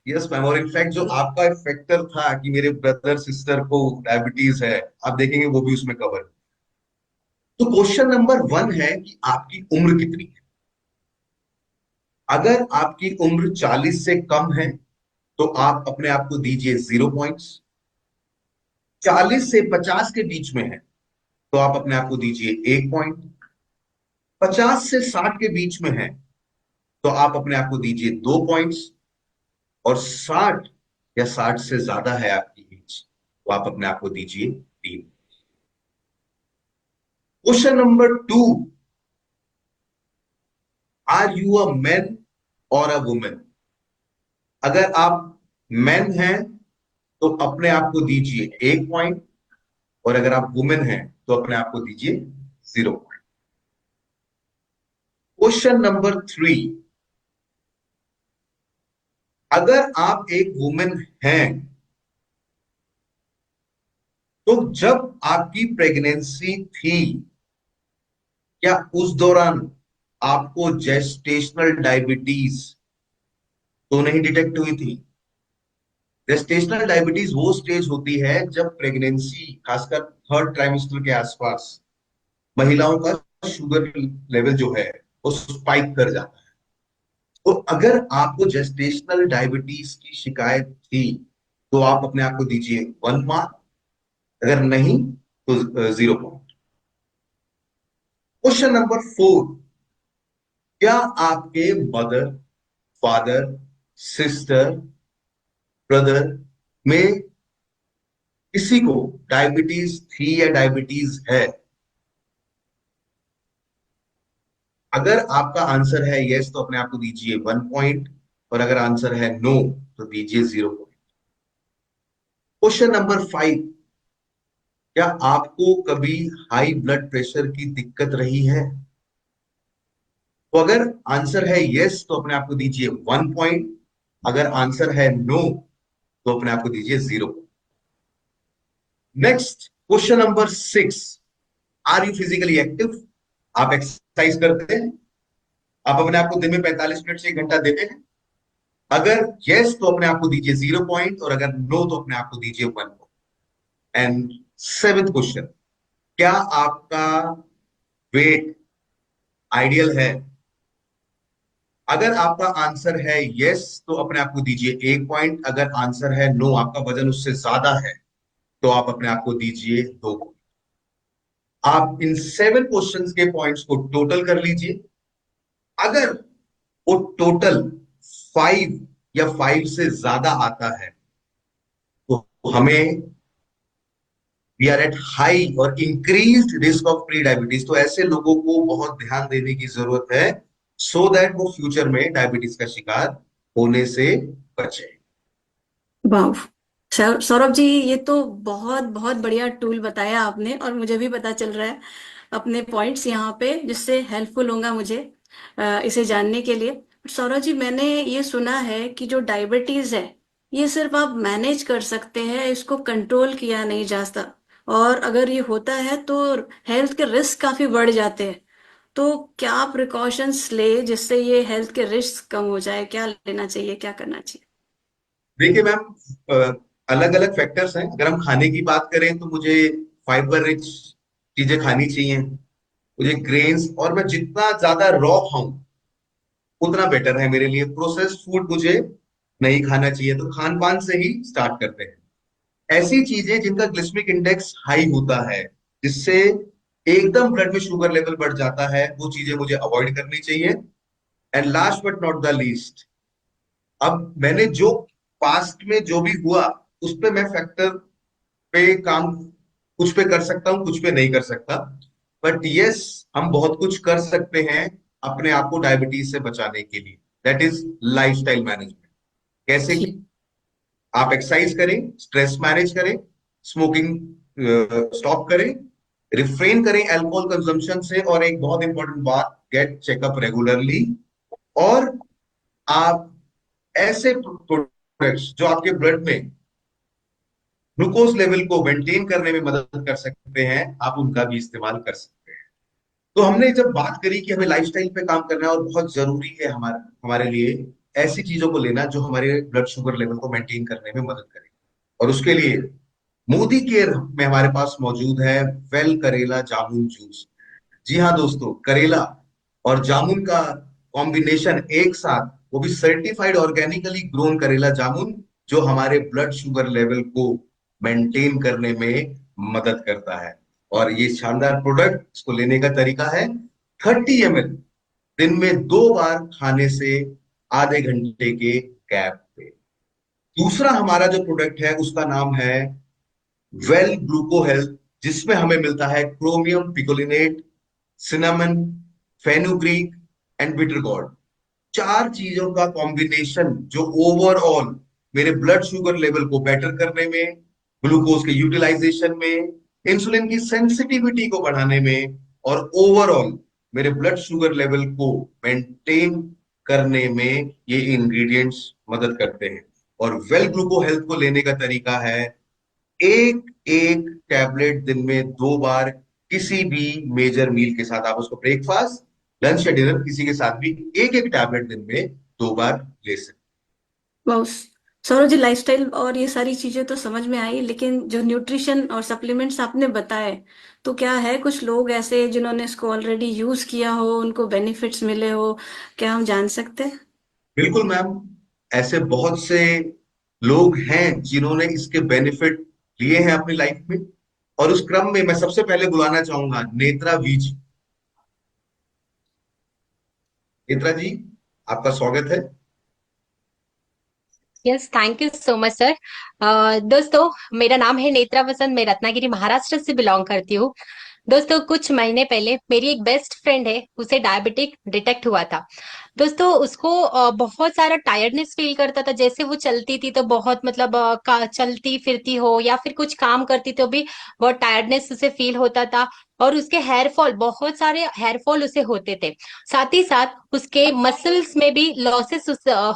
Yes ma'am. और इनफैक्ट जो आपका फैक्टर था कि मेरे ब्रदर सिस्टर को डायबिटीज है, आप देखेंगे वो भी उसमें कवर। तो क्वेश्चन नंबर 1 है कि आपकी उम्र कितनी है। अगर आपकी उम्र 40 से कम है तो आप अपने आप को दीजिए 0 पॉइंट्स। 40 से 50 के बीच में है तो आप अपने आप को दीजिए 1 पॉइंट। 50 से 60 के बीच में है तो आप अपने आप को दीजिए 2 पॉइंट्स। और 60 या 60 से ज्यादा है आपकी एज तो तो आप अपने आप को दीजिए 3। Question number 2, are you a man or a women? अगर आप मैन हैं तो अपने आप को दीजिए 1 पॉइंट, और अगर आप वुमेन हैं तो अपने आप को दीजिए 0 पॉइंट। क्वेश्चन नंबर 3, अगर आप एक वुमेन हैं तो जब आपकी प्रेगनेंसी थी, क्या उस दौरान आपको जेस्टेशनल डायबिटीज तो नहीं डिटेक्ट हुई थी? जेस्टेशनल डायबिटीज वो स्टेज होती है जब प्रेगनेंसी, खासकर 3rd ट्राइमेस्टर के आसपास, महिलाओं का शुगर लेवल जो है वो स्पाइक कर जाता है। तो अगर आपको जेस्टेशनल डायबिटीज की शिकायत थी तो आप अपने आप को दीजिए 1 मार्क, अगर नहीं तो 0 पॉइंट। क्वेश्चन नंबर 4, क्या आपके मदर, फादर, सिस्टर, ब्रदर में किसी को डायबिटीज थी या डायबिटीज है? अगर आपका आंसर है यस तो अपने आप को दीजिए 1 पॉइंट, और अगर आंसर है नो तो दीजिए 0 पॉइंट। क्वेश्चन नंबर 5, क्या आपको कभी हाई ब्लड प्रेशर की दिक्कत रही है? तो अगर आंसर है यस तो अपने आप को दीजिए 1 पॉइंट, अगर आंसर है नो तो अपने आप को दीजिए 0 point. Next, question number 6, are you physically active? आप एक्सरसाइज करते हैं? आप अपने आप को दिन में 45 मिनट से 1 घंटा देते हैं? अगर यस तो अपने आप को दीजिए 0 पॉइंट, और अगर नो तो अपने आप को दीजिए 1 पॉइंट। एंड 7th क्वेश्चन, क्या आपका वेट आइडियल है? अगर आपका आंसर है यस तो अपने आप को दीजिए 1 पॉइंट, अगर आंसर है नो, आपका वजन उससे ज्यादा है, तो आप अपने आप को दीजिए 2 पॉइंट। आप इन 7 क्वेश्चंस के पॉइंट्स को टोटल कर लीजिए। अगर वो टोटल 5 या 5 से ज्यादा आता है तो हमें, वी आर एट हाई और increased risk of pre diabetes. तो ऐसे लोगों को बहुत ध्यान देने की जरूरत है, सो दैट वो फ्यूचर में डायबिटीज का शिकार होने से बचे। वाह, सौरभ जी, ये तो बहुत बहुत बढ़िया टूल बताया आपने, और मुझे भी पता चल रहा है अपने पॉइंट्स यहाँ पे, जिससे हेल्पफुल होगा मुझे इसे जानने के लिए। सौरभ जी, मैंने ये सुना है कि जो डायबिटीज है, ये सिर्फ आप मैनेज कर सकते हैं, इसको कंट्रोल किया नहीं जा सकता, और अगर ये होता है तो हेल्थ के रिस्क काफी बढ़ जाते हैं। तो क्या प्रिकॉशंस ले जिससे ये हेल्थ के रिस्क कम हो जाए? क्या लेना चाहिए, क्या करना चाहिए? देखिए मैम, अलग अलग फैक्टर्स हैं। अगर हम खाने की बात करें तो मुझे फाइबर रिच चीजें खानी चाहिए, मुझे ग्रेन्स, और मैं जितना ज्यादा रॉ खाऊं उतना बेटर है मेरे लिए। प्रोसेस्ड फूड मुझे नहीं खाना चाहिए। तो खान पान से ही स्टार्ट करते हैं। ऐसी चीजें जिनका ग्लिसेमिक इंडेक्स हाई होता है, जिससे एकदम ब्लड में शुगर लेवल बढ़ जाता है, वो चीजें मुझे अवॉइड करनी चाहिए। And last but not the least, अब मैंने जो पास्ट में जो भी हुआ उस पे मैं फैक्टर पे काम, कुछ पे कर सकता हूँ, कुछ पे नहीं कर सकता। बट यस, हम बहुत कुछ कर सकते हैं अपने आप को डायबिटीज से बचाने के लिए। That is lifestyle management. कैसे ठीक। कि आप एक्सरसाइज करें, स्ट्रेस मैनेज करें, स्मोकिंग स्टॉप करें, रिफ्रेन करें अल्कोहल कंजम्पशन से, और एक बहुत इंपॉर्टेंट बात, गेट चेकअप रेगुलरली। और आप ऐसे प्रोडक्ट्स जो आपके ब्लड में ग्लूकोज लेवल को मेंटेन करने में मदद कर सकते हैं, आप उनका भी इस्तेमाल कर सकते हैं। तो हमने जब बात करी कि हमें लाइफस्टाइल पे काम करना है और बहुत जरूरी है हमारे लिए ऐसी चीजों को लेना जो हमारे ब्लड शुगर लेवल को मेंटेन करने में मदद करे, और उसके लिए मोदी केयर में हमारे पास मौजूद है वेल करेला जामुन जूस। जी हाँ दोस्तों, करेला और जामुन का कॉम्बिनेशन एक साथ, वो भी सर्टिफाइड ऑर्गेनिकली ग्रोन करेला जामुन, जो हमारे ब्लड शुगर लेवल को मेंटेन करने में मदद करता है। और ये शानदार प्रोडक्ट, इसको लेने का तरीका है 30 ml दिन में 2 बार खाने से आधे घंटे के गैप पे। दूसरा हमारा जो प्रोडक्ट है उसका नाम है वेल ग्लूको हेल्थ, जिसमें हमें मिलता है chromium picolinate, cinnamon, fenugreek and bitter gourd. चार चीजों का कॉम्बिनेशन जो ओवरऑल मेरे ब्लड शुगर लेवल को बेटर करने में, ग्लूकोज के यूटिलाइजेशन में, इंसुलिन की सेंसिटिविटी को बढ़ाने में और ओवरऑल मेरे ब्लड शुगर लेवल को मेंटेन करने में ये इंग्रेडिएंट्स मदद करते हैं। और वेल ग्लूको हेल्थ को लेने का तरीका है एक एक टैबलेट दिन में 2 बार, किसी भी मेजर मील के साथ। आप उसको ब्रेकफास्ट, लंच या डिनर किसी के साथ भी एक एक टैबलेट दिन में 2 बार ले सकते। वाह, सौरभ जी, लाइफस्टाइल और ये सारी चीजें तो समझ में आई, लेकिन जो न्यूट्रिशन और सप्लीमेंट्स आपने बताए, तो क्या है कुछ लोग ऐसे जिन्होंने इसको ऑलरेडी यूज किया हो, उनको बेनिफिट्स मिले हो, क्या हम जान सकते हैं? बिल्कुल मैम, ऐसे बहुत से लोग हैं जिन्होंने इसके बेनिफिट लिए हैं अपनी लाइफ में। और उस क्रम में मैं सबसे पहले बुलाना चाहूंगा नेत्रा वी जी। नेत्रा जी, आपका स्वागत है। Yes, thank you so much sir. दोस्तों, मेरा नाम है नेत्रा वसंत, मैं रत्नागिरी महाराष्ट्र से बिलोंग करती हूँ। दोस्तों, कुछ महीने पहले मेरी एक बेस्ट फ्रेंड है, उसे डायबिटिक डिटेक्ट हुआ था। दोस्तों, उसको बहुत सारा टायर्डनेस फील करता था। जैसे वो चलती थी तो बहुत मतलब चलती फिरती हो या फिर कुछ काम करती तो भी बहुत टायर्डनेस उसे फील होता था। और उसके हेयर फॉल, बहुत सारे हेयर फॉल उसे होते थे। साथ ही साथ उसके मसल्स में भी लॉसेस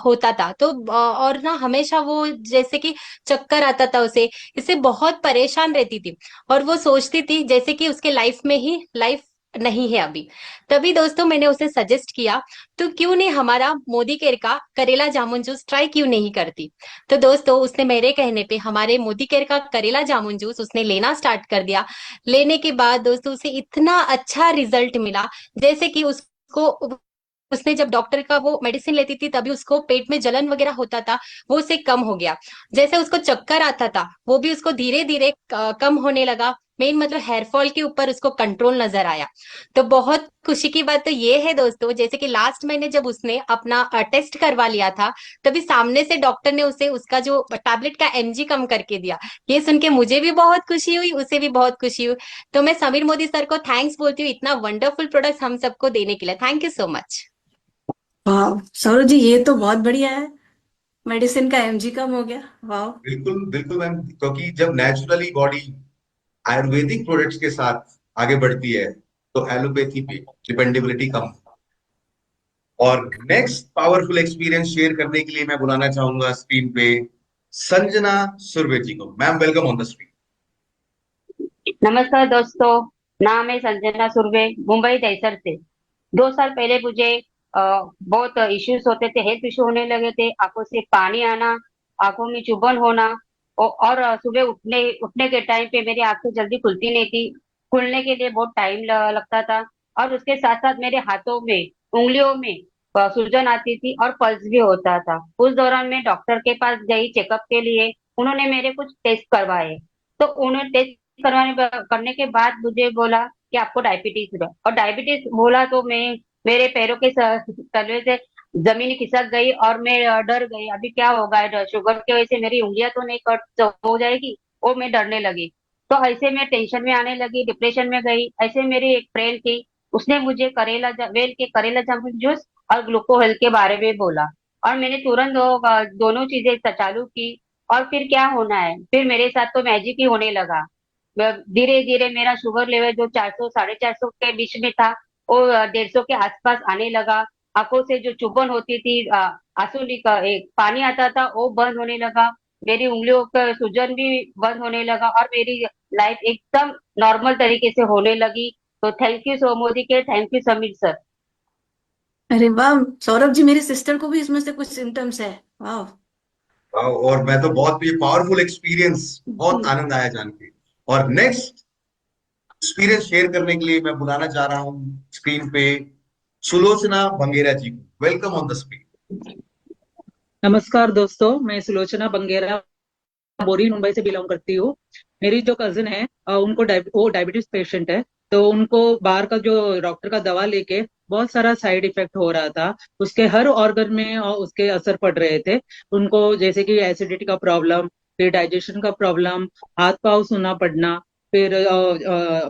होता था। तो और ना हमेशा वो जैसे कि चक्कर आता था उसे, इससे बहुत परेशान रहती थी। और वो सोचती थी जैसे कि उसके लाइफ में ही लाइफ नहीं है अभी। तभी दोस्तों मैंने उसे सजेस्ट किया, तो क्यों नहीं हमारा मोदी केयर का करेला जामुन जूस ट्राई क्यों नहीं करती। तो दोस्तों, उसने मेरे कहने पे हमारे मोदी केयर का करेला जामुन जूस उसने लेना स्टार्ट कर दिया। लेने के बाद दोस्तों उसे इतना अच्छा रिजल्ट मिला, जैसे कि उसको, उसने जब डॉक्टर का वो मेडिसिन लेती थी तभी उसको पेट में जलन वगैरह होता था, वो उसे कम हो गया। जैसे उसको चक्कर आता था वो भी उसको धीरे धीरे कम होने लगा। मेन मतलब हेयर फॉल के ऊपर उसको कंट्रोल नजर आया। तो बहुत खुशी की बात तो ये है दोस्तों, जैसे कि लास्ट महीने जब उसने अपना टेस्ट करवा लिया था, तभी सामने से डॉक्टर ने उसे उसका जो टैबलेट का एमजी कम करके दिया। ये सुन के मुझे भी बहुत खुशी हुई, उसे भी बहुत खुशी हुई। तो मैं समीर मोदी सर को थैंक्स बोलती हूँ इतना वंडरफुल प्रोडक्ट हम सबको देने के लिए। Thank you so much. वाह सौरभ जी, ये तो बहुत बढ़िया है, मेडिसिन का एमजी कम हो गया। वाह। बिल्कुल बिल्कुल मैम, क्योंकि जब नेचुरली बॉडी आयुर्वेदिक प्रोडक्ट्स के साथ आगे बढ़ती है तो एलोपैथी पे डिपेंडेबिलिटी कम। और नेक्स्ट पावरफुल एक्सपीरियंस शेयर करने के लिए मैं बुलाना चाहूंगा स्क्रीन पे संजना सुरवे जी को। Ma'am, welcome on the screen. नमस्कार दोस्तों, नाम है संजना सुरवे, मुंबई दहसर से। 2 साल पहले मुझे बहुत इश्यूज होते थे, हेल्थ इश्यू होने लगे थे, आंखों से पानी आना, आंखों में चुभन होना, और सुबह उठने उठने के टाइम पे मेरी आंखें जल्दी खुलती नहीं थी, खुलने के लिए बहुत टाइम लगता था। और उसके साथ साथ मेरे हाथों में, उंगलियों में सूजन आती थी और पल्स भी होता था। उस दौरान मैं डॉक्टर के पास गई चेकअप के लिए। उन्होंने मेरे कुछ टेस्ट करवाए, तो उन्होंने टेस्ट करने के बाद मुझे बोला कि आपको डायबिटीज है। और डायबिटीज बोला तो मैं, मेरे पैरों के तलवे से जमीन खिसक गई और मैं डर गई, अभी क्या होगा, शुगर की वजह से मेरी उंगलियां तो नहीं कट हो जाएगी, वो मैं डरने लगी। तो ऐसे मैं टेंशन में आने लगी, डिप्रेशन में गई। ऐसे मेरी एक फ्रेंड थी, उसने मुझे वेल के करेला जामुन जूस और ग्लूको हेल्थ के बारे में बोला, और मैंने तुरंत दोनों चीजें चालू की। और फिर क्या होना है, फिर मेरे साथ तो मैजिक ही होने लगा। धीरे धीरे मेरा शुगर लेवल जो 400 450 के बीच में था, वो 150 के आसपास आने लगा। आंखों से जो चुभन होती थी, एक पानी आता था, वो बंद होने लगा। मेरी उंगलियों का सूजन भी बंद होने लगा और मेरी लाइफ एकदम नॉर्मल तरीके से होने लगी। तो थैंक यू सो मोदी के, थैंक यू समीर सर। अरे वाह सौरभ जी, मेरी सिस्टर को भी इसमें से कुछ सिम्टम्स है। वाह। और मैं तो बहुत ये पावरफुल एक्सपीरियंस, बहुत जी। आनंद आया जान के। और नेक्स्ट एक्सपीरियंस शेयर करने के लिए मैं बुलाना चाह रहा हूँ स्क्रीन पे सुलोचना बंगेरा जी को। Welcome on the screen. नमस्कार दोस्तों, मैं सुलोचना बंगेरा बोरी मुंबई से बिलोंग करती हूँ। मेरी जो कजिन है उनको वो डायबिटीज पेशेंट है। तो उनको बाहर का जो डॉक्टर का दवा लेके बहुत सारा साइड इफेक्ट हो रहा था, उसके हर ऑर्गन में उसके असर पड़ रहे थे उनको, जैसे कि एसिडिटी का प्रॉब्लम, फिर डाइजेशन का प्रॉब्लम, हाथ पाँव सूना पड़ना, फिर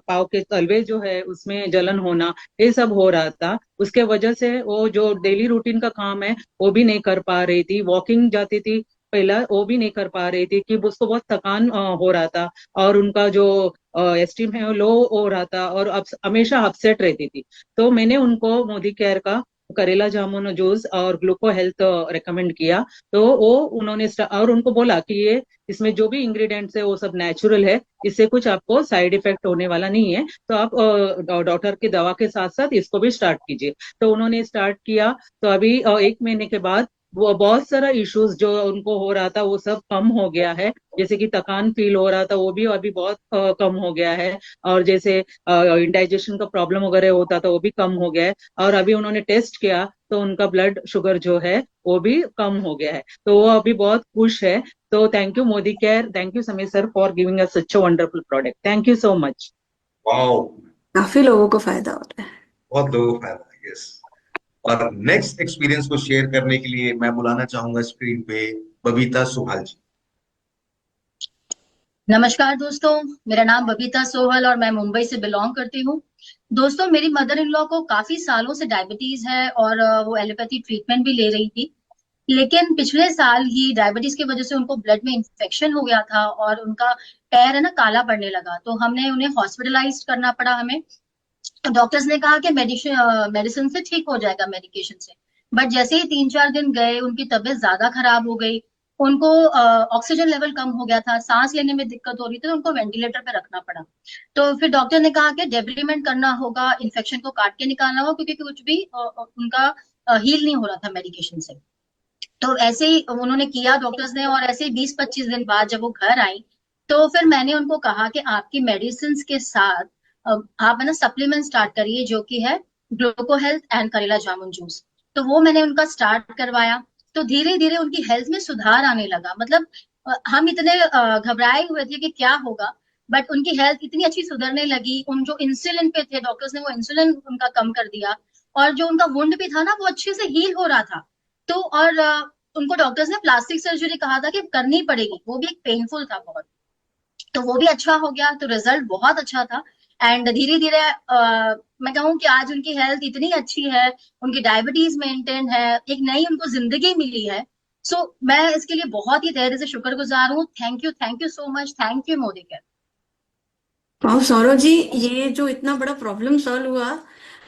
पाँव के तलवे जो है उसमें जलन होना, ये सब हो रहा था। उसके वजह से वो जो डेली रूटीन का काम है वो भी नहीं कर पा रही थी। वॉकिंग जाती थी पहला, वो भी नहीं कर पा रही थी कि उसको बहुत थकान हो रहा था, और उनका जो एस्टीम है वो लो हो रहा था, और हमेशा अपसेट रहती थी। तो मैंने उनको मोदी केयर का करेला जामुन जूस और ग्लूको हेल्थ रेकमेंड किया। तो वो उन्होंने और उनको बोला कि ये इसमें जो भी इंग्रेडिएंट्स है वो सब नेचुरल है, इससे कुछ आपको साइड इफेक्ट होने वाला नहीं है, तो आप डॉक्टर की दवा के साथ साथ इसको भी स्टार्ट कीजिए। तो उन्होंने स्टार्ट किया। तो अभी 1 महीने के बाद वो बहुत सारा इश्यूज जो उनको हो रहा था वो सब कम हो गया है। जैसे कि थकान फील हो रहा था वो भी अभी बहुत कम हो गया है, और जैसे इंडाइजेशन का प्रॉब्लम वगैरह होता था वो भी कम हो गया है। और अभी उन्होंने टेस्ट किया तो उनका ब्लड शुगर जो है वो भी कम हो गया है, तो वो अभी बहुत खुश है। तो thank you Modi care, thank you Sameer sir for giving us such a wonderful product, thank you so much. Wow, काफी लोगों को फायदा हो रहा है। बहुत लोगों को फायदा है। यस। और नेक्स्ट एक्सपीरियंस को शेयर करने के लिए मैं बुलाना चाहूंगा स्क्रीन पे बबीता सुहाल जी। नमस्कार दोस्तों, मेरा नाम बबीता सोहल और मैं मुंबई से बिलोंग करती हूँ। दोस्तों, मेरी मदर इन लॉ को काफी सालों से डायबिटीज है और वो एलोपैथी ट्रीटमेंट भी ले रही थी। लेकिन पिछले साल ही डायबिटीज की वजह से उनको ब्लड में इंफेक्शन हो गया था और उनका पैर है ना काला पड़ने लगा, तो हमने उन्हें हॉस्पिटलाइज करना पड़ा हमें। डॉक्टर्स ने कहा कि मेडिसिन से ठीक हो जाएगा, मेडिकेशन से। बट जैसे ही 3-4 दिन गए उनकी तबीयत ज्यादा खराब हो गई। उनको ऑक्सीजन लेवल कम हो गया था, सांस लेने में दिक्कत हो रही थी, तो उनको वेंटिलेटर पे रखना पड़ा। तो फिर डॉक्टर ने कहा कि डेब्रीमेंट करना होगा, इन्फेक्शन को काट के निकालना होगा, क्योंकि कुछ भी उनका हील नहीं हो रहा था मेडिकेशन से। तो ऐसे ही उन्होंने किया डॉक्टर्स ने, और ऐसे ही 20-25 दिन बाद जब वो घर आई तो फिर मैंने उनको कहा कि आपकी मेडिसिन के साथ आप है ना सप्लीमेंट स्टार्ट करिए, जो कि है ग्लूको हेल्थ एंड करेला जामुन जूस। तो वो मैंने उनका स्टार्ट करवाया। तो धीरे धीरे उनकी हेल्थ में सुधार आने लगा। मतलब हम इतने घबराए हुए थे कि क्या होगा, बट उनकी हेल्थ इतनी अच्छी सुधरने लगी। उन जो इंसुलिन पे थे, डॉक्टर्स ने वो इंसुलिन उनका कम कर दिया, और जो उनका वुंड भी था ना वो अच्छे से हील हो रहा था। तो और उनको डॉक्टर्स ने प्लास्टिक सर्जरी कहा था कि करनी पड़ेगी, वो भी एक पेनफुल था बहुत। तो वो भी अच्छा हो गया, तो रिजल्ट बहुत अच्छा था। एंड धीरे धीरे मैं कहूँ कि आज उनकी हेल्थ इतनी अच्छी है, उनकी डायबिटीज मेंटेन है, एक नई उनको जिंदगी मिली है। सो मैं इसके लिए बहुत ही तहे दिल से शुक्रगुजार हूँ। Thank you so much, thank you Modi care. वाह सौरभ जी, ये जो इतना बड़ा प्रॉब्लम सॉल्व हुआ,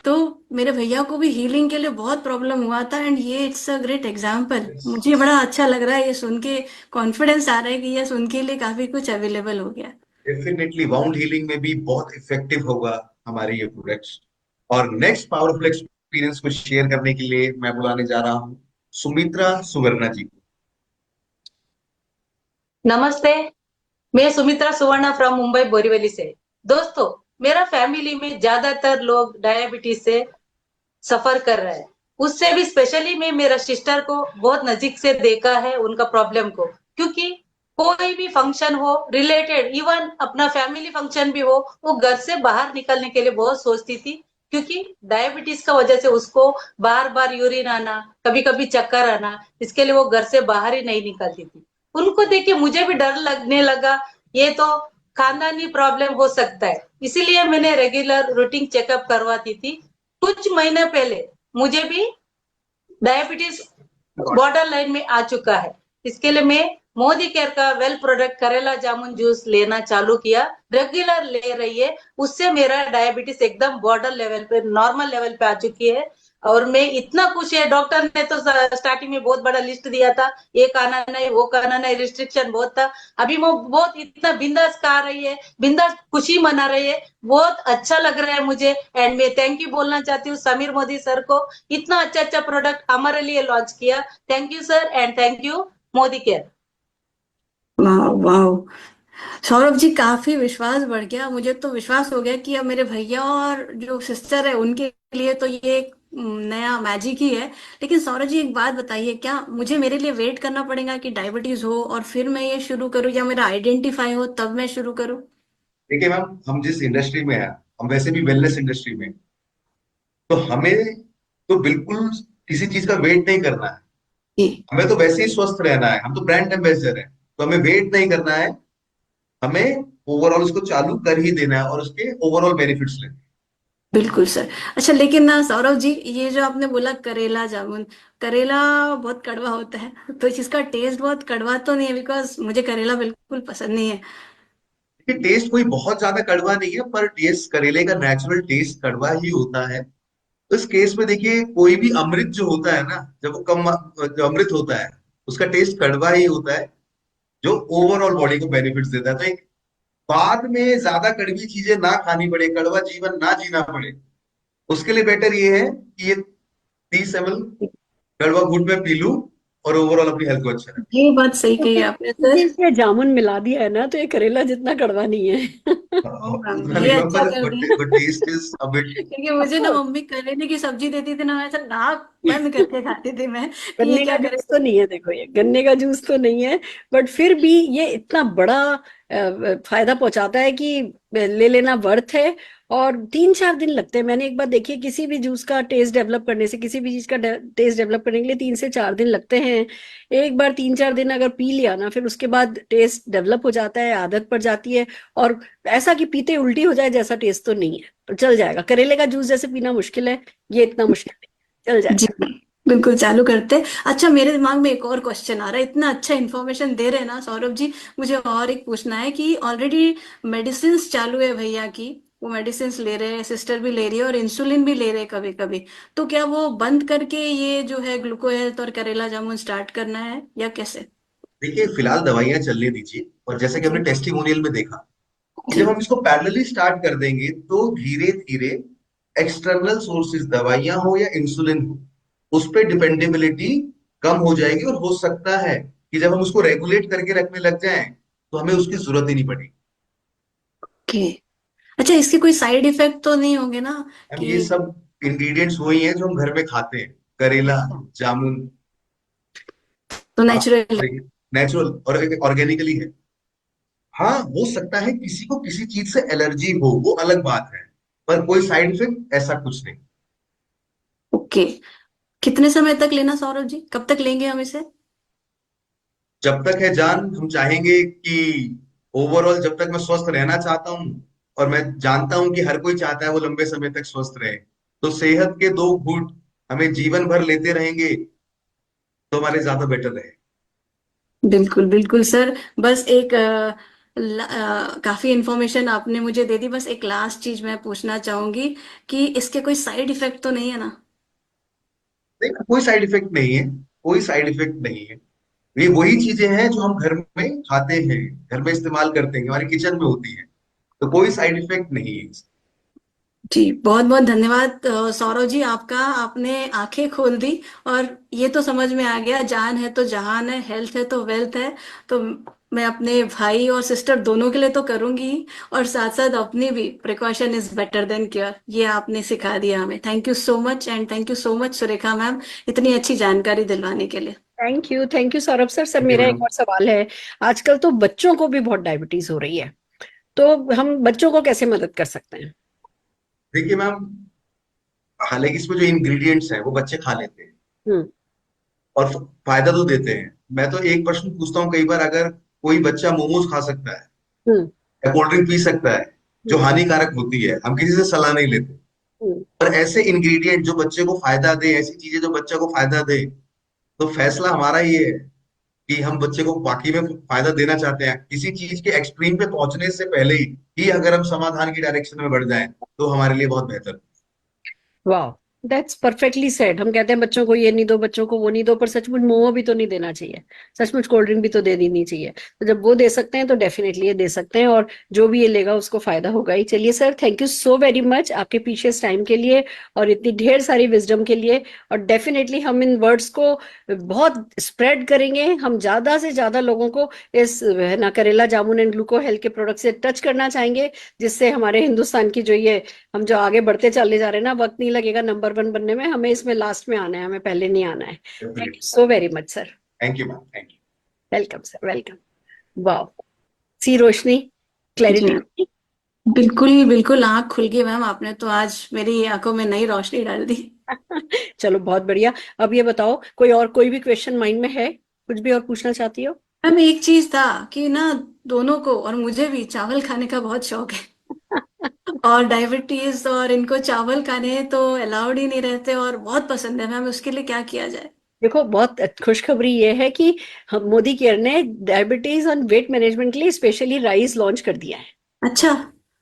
तो मेरे भैया को भी हीलिंग के लिए बहुत प्रॉब्लम हुआ था, एंड ये इट्स अ ग्रेट एग्जाम्पल। मुझे बड़ा अच्छा लग रहा है ये सुन के, कॉन्फिडेंस आ रहा है कि ये सुन के लिए काफी कुछ अवेलेबल हो गया। डेफिनेटली वाउंड हीलिंग में भी बहुत इफेक्टिव होगा हमारे ये प्रोडक्ट्स। और नेक्स्ट पावरफुल एक्सपीरियंस को शेयर करने के लिए मैं बुलाने जा रहा हूँ सुमित्रा सुवर्णा जी को। नमस्ते, मैं सुमित्रा सुवर्णा फ्रॉम मुंबई बोरीवली से। दोस्तों, मेरा फैमिली में ज्यादातर लोग डायबिटीज से सफर कर रहे हैं। उससे भी स्पेशली मैं मेरा सिस्टर को बहुत नजीक से देखा है, उनका प्रॉब्लम को। क्योंकि कोई भी फंक्शन हो रिलेटेड, इवन अपना फैमिली फंक्शन भी हो, वो घर से बाहर निकलने के लिए बहुत सोचती थी, क्योंकि डायबिटीज का वजह से उसको बार बार यूरिन आना, कभी कभी चक्कर आना, इसके लिए वो घर से बाहर ही नहीं निकलती थी। उनको देख के मुझे भी डर लगने लगा, ये तो खानदानी प्रॉब्लम हो सकता है। इसीलिए मैंने रेगुलर रूटीन चेकअप करवाती थी। कुछ महीने पहले मुझे भी डायबिटीज बॉर्डर लाइन में आ चुका है। इसके लिए मैं मोदी केयर का वेल प्रोडक्ट करेला जामुन जूस लेना चालू किया, रेगुलर ले रही है। उससे मेरा डायबिटीज एकदम बॉर्डर लेवल पे, नॉर्मल लेवल पे आ चुकी है, और मैं इतना खुश है। डॉक्टर ने तो स्टार्टिंग में बहुत बड़ा लिस्ट दिया था, ये खाना नहीं, वो खाना नहीं, रिस्ट्रिक्शन बहुत था। अभी वो बहुत इतना बिंदास खा रही है, बिंदास खुशी मना रही है, बहुत अच्छा लग रहा है मुझे। एंड मैं थैंक यू बोलना चाहती हूँ समीर मोदी सर को, इतना अच्छा अच्छा प्रोडक्ट हमारे लिए लॉन्च किया। Thank you sir, and thank you Modi care. वाह वाह सौरभ जी, काफी विश्वास बढ़ गया। मुझे तो विश्वास हो गया कि अब मेरे भैया और जो सिस्टर है उनके लिए तो ये एक नया मैजिक ही है। लेकिन सौरभ जी, एक बात बताइए, क्या मुझे मेरे लिए वेट करना पड़ेगा कि डायबिटीज हो और फिर मैं ये शुरू करूं, या मेरा आइडेंटिफाई हो तब मैं शुरू करूं? देखिए मैम, हम जिस इंडस्ट्री में हैं, हम वैसे भी वेलनेस इंडस्ट्री में, तो हमें तो बिल्कुल किसी चीज का वेट नहीं करना है। जी। हमें तो वैसे ही स्वस्थ रहना है, हम तो ब्रांड एम्बेसडर हैं। तो हमें वेट नहीं करना है, हमें ओवरऑल उसको चालू कर ही देना है और उसके ओवरऑल बेनिफिट्स लेने हैं। बिल्कुल सर। अच्छा लेकिन ना सौरभ जी, ये जो आपने बोला करेला जामुन, करेला बहुत कड़वा होता है, तो इसका टेस्ट बहुत कड़वा तो नहीं है? बिकॉज मुझे करेला बिल्कुल पसंद नहीं है। देखिए टेस्ट कोई बहुत ज्यादा कड़वा नहीं है, पर टेस्ट करेले का नेचुरल टेस्ट कड़वा ही होता है। तो इस केस में देखिए कोई भी अमृत जो होता है ना, जब वो कम जो अमृत होता है उसका टेस्ट कड़वा ही होता है, जो ओवरऑल बॉडी को बेनिफिट्स देता है। तो एक बाद में ज्यादा कड़वी चीजें ना खानी पड़े, कड़वा जीवन ना जीना पड़े, उसके लिए बेटर ये है कि ये 30 ml कड़वा घूंट में पी लूं और ओवरऑल अपनी हेल्थ को अच्छा रखें। ये बात सही कही आपने सर। इसमें जामुन मिला दिया है ना, तो ये करेला जितना कड़वा नहीं है। ओ मैम, उतना ये नहीं हुआ, अच्छा पर कर दिया। Taste is a bit. क्योंकि मुझे ना मम्मी करेले की सब्जी देती थी ना, मैं ऐसा नाक बंद करके खाती थी मैं कि ये गन्ने क्या का करे। जूस तो नहीं है, देखो ये गन्ने का जूस तो नहीं है, बट फिर भी ये इतना बड़ा फायदा पहुंचाता है कि ले लेना वर्थ है। और 3-4 दिन लगते हैं, मैंने एक बार देखी है, किसी भी जूस का टेस्ट डेवलप करने से, किसी भी चीज का टेस्ट डेवलप करने के लिए 3 से 4 दिन लगते हैं। एक बार 3-4 दिन अगर पी लिया ना, फिर उसके बाद टेस्ट डेवलप हो जाता है, आदत पड़ जाती है। और ऐसा कि पीते उल्टी हो जाए जैसा टेस्ट तो नहीं है, तो चल जाएगा। करेले का जूस जैसे पीना मुश्किल है, ये इतना मुश्किल नहीं, चल जी जाएगा। बिल्कुल, चालू करते। अच्छा मेरे दिमाग में एक और क्वेश्चन आ रहा है, इतना अच्छा इन्फॉर्मेशन दे रहे हैं ना सौरभ जी, मुझे और एक पूछना है कि ऑलरेडी मेडिसिन चालू है भैया की, वो मेडिसिन ले रहे हैं, सिस्टर भी ले रही है और इंसुलिन भी ले रहे हैं कभी कभी, तो क्या वो बंद करके ये जो है ग्लूको हेल्थ और करेला जामुन स्टार्ट करना है या कैसे? देखिए फिलहाल दवाइयां चलने दीजिए, और जैसे कि हमने जी टेस्टिमोनियल में देखा कि जब जी। हम इसको पैरेलली स्टार्ट कर देंगे तो धीरे धीरे एक्सटर्नल सोर्सेज, दवाइयां हो या इंसुलिन हो, उस पर डिपेंडेबिलिटी कम हो जाएगी। और हो सकता है कि जब हम उसको रेगुलेट करके रखने लग जाएं तो हमें उसकी जरूरत ही नहीं पड़ेगी। ओके। अच्छा इसके कोई साइड इफेक्ट तो नहीं होंगे ना हम कि? ये सब इंग्रेडिएंट्स वही हैं जो हम घर में खाते हैं, करेला, जामुन, तो नेचुरल। नेचुरल और ऑर्गेनिकली है। हाँ हो सकता है किसी को किसी चीज से एलर्जी हो, वो अलग बात है, पर कोई साइड इफेक्ट ऐसा कुछ नहीं। ओके। कितने समय तक लेना सौरभ जी, कब तक लेंगे हम इसे? जब तक है जान, हम चाहेंगे कि ओवरऑल जब तक मैं स्वस्थ रहना चाहता हूँ, और मैं जानता हूं कि हर कोई चाहता है वो लंबे समय तक स्वस्थ रहे, तो सेहत के 2 घूंट हमें जीवन भर लेते रहेंगे तो हमारे ज्यादा बेटर रहे। बिल्कुल बिल्कुल सर। बस एक काफी इंफॉर्मेशन आपने मुझे दे दी, बस एक लास्ट चीज मैं पूछना चाहूंगी कि इसके कोई साइड इफेक्ट तो नहीं है ना? नहीं, कोई साइड इफेक्ट नहीं है, कोई साइड इफेक्ट नहीं है। ये वही चीजें हैं जो हम घर में खाते हैं, घर में इस्तेमाल करते हैं, हमारे किचन में होती है, तो कोई साइड इफेक्ट नहीं है। जी बहुत बहुत धन्यवाद सौरभ जी आपका, आपने आंखें खोल दी और ये तो समझ में आ गया, जान है तो जहान है, हेल्थ है तो वेल्थ है। तो मैं अपने भाई और सिस्टर दोनों के लिए तो करूंगी ही, और साथ साथ अपनी भी, precaution is better than cure, ये आपने सिखा दिया हमें। Thank you so much, and thank you so much Surekha ma'am, इतनी अच्छी जानकारी दिलवाने के लिए। Thank you Saurabh sir. Sir मेरा एक और सवाल है, आजकल तो बच्चों को भी बहुत डायबिटीज हो रही है, तो हम बच्चों को कैसे मदद कर सकते हैं? देखिए मैम, हालांकि इसमें जो इंग्रेडिएंट्स हैं वो बच्चे खा लेते हैं हम्म। और फायदा तो देते हैं। मैं तो एक प्रश्न पूछता हूँ कई बार, अगर कोई बच्चा मोमोज खा सकता है हम्म। या कोल्ड ड्रिंक पी सकता है जो हम्म। हानिकारक होती है, हम किसी से सलाह नहीं लेते, हम्म। और ऐसे इंग्रेडिएंट जो बच्चे को फायदा दे, ऐसी चीजें जो बच्चे को फायदा दे, तो फैसला हमारा ये है कि हम बच्चे को वाकई में फायदा देना चाहते हैं। किसी चीज के एक्सट्रीम पे पहुंचने से पहले ही अगर हम समाधान की डायरेक्शन में बढ़ जाएं तो हमारे लिए बहुत बेहतर। वाह, दैट्स परफेक्टली सेड। हम कहते हैं बच्चों को ये नहीं दो, बच्चों को वो नहीं दो, पर सचमुच मोमो भी तो नहीं देना चाहिए, सचमुच कोल्ड ड्रिंक भी तो दे देनी चाहिए। तो जब वो दे सकते हैं तो डेफिनेटली ये दे सकते हैं, और जो भी ये लेगा उसको फायदा होगा ही। चलिए sir, thank you so very much आपके प्रीशियस टाइम के लिए और इतनी ढेर सारी विजडम के लिए। और डेफिनेटली हम इन वर्ड्स को बहुत स्प्रेड करेंगे, हम ज्यादा से ज्यादा लोगों को इस है ना करेला जामुन एंड ग्लूको हेल्थ के प्रोडक्ट से टच करना चाहेंगे, जिससे हमारे हिंदुस्तान की जो ये हम जो आगे बढ़ते चले जा रहे हैं ना, वक्त नहीं लगेगा नंबर 1 बनने में, हमें इसमें लास्ट में आना है, हमें पहले नहीं आना है। Thank you so very much sir. Thank you ma'am, thank you. Welcome sir, welcome. वाह, सी रोशनी, जी क्लैरिटी। बिल्कुल बिल्कुल, आंख खुल गई मैम, आपने तो आज मेरी आंखों में नई रोशनी डाल दी। चलो बहुत बढ़िया। अब ये बताओ, कोई भी क्वेश्चन माइंड में है, कुछ भी और पूछना चाहती हो? मैम एक चीज था कि ना, दोनों को और मुझे भी चावल खाने का बहुत शौक है। और डायबिटीज और इनको चावल खाने तो अलाउड ही नहीं रहते और बहुत पसंद है मैम, उसके लिए क्या किया जाए? देखो, बहुत खुशखबरी ये है कि हम मोदी केयर ने डायबिटीज और वेट मैनेजमेंट के लिए स्पेशली राइस लॉन्च कर दिया है। अच्छा।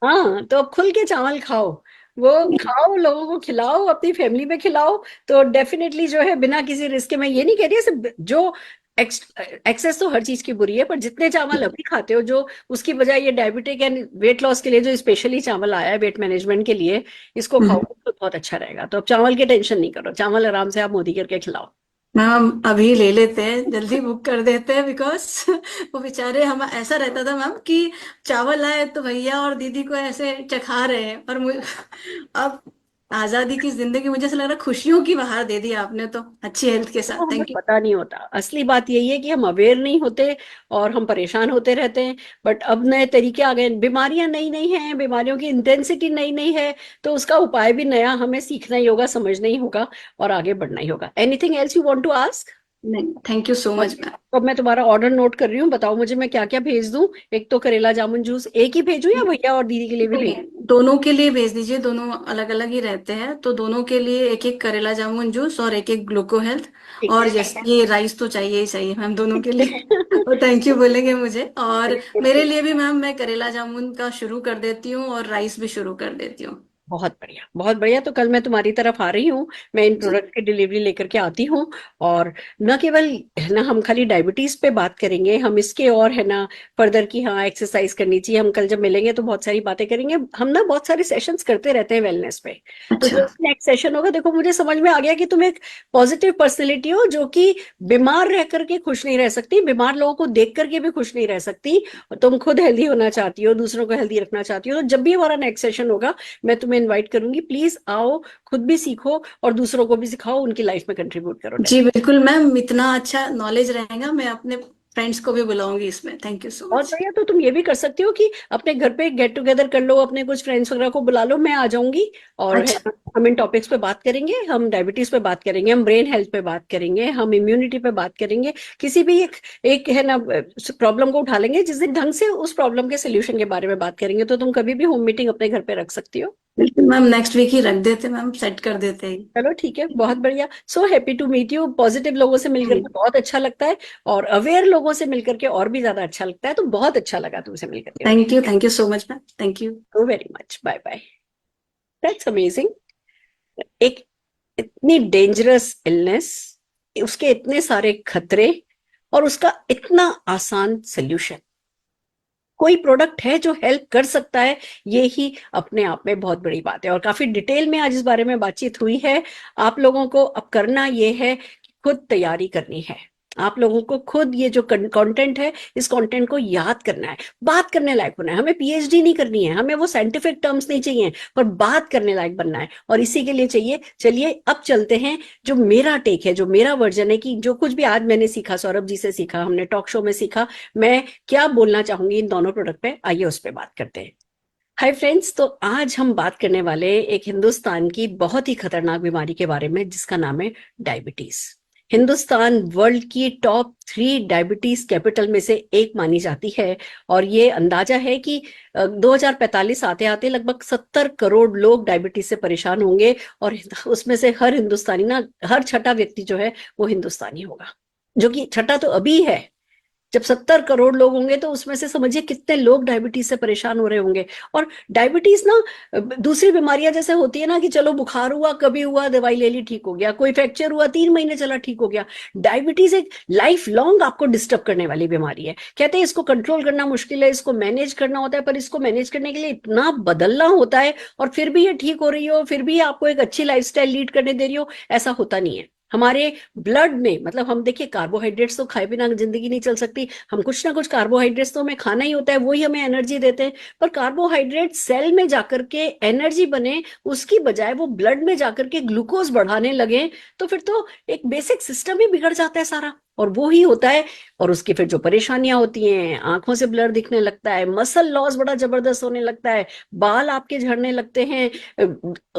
हाँ, तो अब खुल के चावल खाओ, वो खाओ, लोगों को खिलाओ, अपनी फैमिली में खिलाओ। तो डेफिनेटली जो है बिना किसी रिस्क के, मैं ये नहीं कह रही सिर्फ जो एक्सेस तो हर चीज की बुरी है, पर जितने चावल अभी खाते हो, जो उसकी बजाय ये डायबिटिक एंड वेट लॉस के लिए जो स्पेशली चावल आया है वेट मैनेजमेंट के लिए, इसको खाओ तो बहुत अच्छा रहेगा। तो अब चावल की टेंशन नहीं करो, चावल आराम से आप मोदी करके खिलाओ। मैम अभी ले लेते हैं, जल्दी बुक कर देते हैं, बिकॉज वो बेचारे, हम ऐसा रहता था मैम कि चावल आए तो भैया और दीदी को ऐसे चखा रहे हैं, और मुझे अब आजादी की जिंदगी, मुझे ऐसा लग रहा है खुशियों की बहार दे दी आपने तो, अच्छी हेल्थ के तो साथ। हमें थैंक यू। पता नहीं होता, असली बात यही है कि हम अवेयर नहीं होते और हम परेशान होते रहते हैं। बट अब नए तरीके आ गए, बीमारियां नई नई हैं, बीमारियों की इंटेंसिटी नई नई है, तो उसका उपाय भी नया हमें सीखना ही होगा, समझना ही होगा और आगे बढ़ना ही होगा। Anything else you want to ask? नहीं, thank you so much ma'am. तो अब मैं तुम्हारा ऑर्डर नोट कर रही हूँ, बताओ मुझे मैं क्या क्या भेज दूं। एक तो करेला जामुन जूस एक ही भेजूं या भैया और दीदी के लिए भी भेज? दोनों के लिए भेज दीजिए, दोनों अलग अलग ही रहते हैं, तो दोनों के लिए एक एक करेला जामुन जूस और एक एक ग्लूको हेल्थ। ठीक और है। जैसे ये राइस तो चाहिए ही चाहिए मैम दोनों के लिए। और थैंक यू बोलेंगे मुझे, और मेरे लिए भी मैम, मैं करेला जामुन का शुरू कर देती हूँ और राइस भी शुरू कर देती हूँ। बहुत बढ़िया, बहुत बढ़िया। तो कल मैं तुम्हारी तरफ आ रही हूँ, मैं इन जी। प्रोडक्ट की डिलीवरी लेकर के आती हूँ। और न केवल है ना हम खाली डायबिटीज पे बात करेंगे, हम इसके और है ना फर्दर की, हाँ एक्सरसाइज करनी चाहिए। हम कल जब मिलेंगे तो बहुत सारी बातें करेंगे। हम ना बहुत सारे सेशंस करते रहते हैं वेलनेस पे। तो अच्छा। जो नेक्स्ट सेशन होगा, देखो मुझे समझ में आ गया कि तुम एक पॉजिटिव पर्सनैलिटी हो, जो कि बीमार रह करके खुश नहीं रह सकती, बीमार लोगों को देख करके भी खुश नहीं रह सकती। और तुम खुद हेल्दी होना चाहती हो, दूसरों को हेल्दी रखना चाहती हो। तो जब भी हमारा नेक्स्ट सेशन होगा, मैं तुम्हें इनवाइट करूंगी, प्लीज आओ, खुद भी सीखो और दूसरों को भी सिखाओ, उनकी लाइफ में कंट्रीब्यूट करो। जी बिल्कुल मैम, इतना अच्छा नॉलेज रहेगा, मैं अपने फ्रेंड्स को भी बुलाऊंगी इसमें। थैंक यू सो बहुत मच। बढ़िया। तो तुम ये भी कर सकती हो कि अपने घर पे गेट टुगेदर कर लो, अपने कुछ फ्रेंड्स वगैरह को बुला लो, मैं आ जाऊंगी। और है अच्छा। ना, हम इन टॉपिक्स पे बात करेंगे, हम डायबिटीज पे बात करेंगे, हम ब्रेन हेल्थ पे बात करेंगे, हम इम्यूनिटी पे बात करेंगे। किसी भी एक है ना प्रॉब्लम को उठा लेंगे, जिस दिन ढंग से उस प्रॉब्लम के सोल्यूशन के बारे में बात करेंगे। तो तुम कभी भी होम मीटिंग अपने घर पे रख सकती हो। बिल्कुल मैम, नेक्स्ट वीक ही रख देते मैम, सेट कर देते हैं। चलो ठीक है, बहुत बढ़िया। So happy to meet you. Positive लोगों से मिलकर के बहुत अच्छा लगता है, और अवेयर लोगों से मिलकर के और भी ज्यादा अच्छा लगता है। तो बहुत अच्छा लगा तुमसे मिलकर के। Thank you so much ma'am, thank you. Very much, bye bye. That's amazing. एक इतनी डेंजरस इलनेस, उसके इतने सारे खतरे और उसका इतना आसान सोल्यूशन। कोई प्रोडक्ट है जो हेल्प कर सकता है, ये ही अपने आप में बहुत बड़ी बात है। और काफी डिटेल में आज इस बारे में बातचीत हुई है। आप लोगों को अब करना ये है कि खुद तैयारी करनी है। आप लोगों को खुद ये जो कंटेंट है, इस कंटेंट को याद करना है, बात करने लायक होना है। हमें पीएचडी नहीं करनी है, हमें वो साइंटिफिक टर्म्स नहीं चाहिए, पर बात करने लायक बनना है। और इसी के लिए चाहिए, चलिए अब चलते हैं, जो मेरा टेक है, जो मेरा वर्जन है, कि जो कुछ भी आज मैंने सीखा, सौरभ जी से सीखा, हमने टॉक शो में सीखा, मैं क्या बोलना चाहूंगी इन दोनों प्रोडक्ट पे, आइए उस पर बात करते हैं। हाय फ्रेंड्स, तो आज हम बात करने वाले एक हिंदुस्तान की बहुत ही खतरनाक बीमारी के बारे में, जिसका नाम है डायबिटीज। हिंदुस्तान वर्ल्ड की टॉप 3 डायबिटीज कैपिटल में से एक मानी जाती है। और ये अंदाजा है कि 2045 आते आते लगभग 70 करोड़ लोग डायबिटीज से परेशान होंगे। और उसमें से हर हिंदुस्तानी ना, हर छठा व्यक्ति जो है वो हिंदुस्तानी होगा, जो कि छठा तो अभी है। जब 70 करोड़ लोग होंगे तो उसमें से समझिए कितने लोग डायबिटीज से परेशान हो रहे होंगे। और डायबिटीज ना दूसरी बीमारियां जैसे होती है ना, कि चलो बुखार हुआ, कभी हुआ, दवाई ले ली, ठीक हो गया। कोई फ्रैक्चर हुआ, 3 महीने चला, ठीक हो गया। डायबिटीज एक लाइफ लॉन्ग आपको डिस्टर्ब करने वाली बीमारी है। कहते हैं इसको कंट्रोल करना मुश्किल है, इसको मैनेज करना होता है, पर इसको मैनेज करने के लिए इतना बदलना होता है, और फिर भी ये ठीक हो रही हो, फिर भी आपको एक अच्छी लाइफस्टाइल लीड करने दे रही हो, ऐसा होता नहीं है। हमारे ब्लड में, मतलब हम देखिए, कार्बोहाइड्रेट्स तो खाए बिना जिंदगी नहीं चल सकती। हम कुछ ना कुछ कार्बोहाइड्रेट्स तो हमें खाना ही होता है, वही हमें एनर्जी देते हैं। पर कार्बोहाइड्रेट सेल में जाकर के एनर्जी बने, उसकी बजाय वो ब्लड में जाकर के ग्लूकोज बढ़ाने लगे, तो फिर तो एक बेसिक सिस्टम ही बिगड़ जाता है सारा। और वो ही होता है। और उसकी फिर जो परेशानियां होती हैं, आंखों से ब्लर दिखने लगता है, मसल लॉस बड़ा जबरदस्त होने लगता है, बाल आपके झड़ने लगते हैं,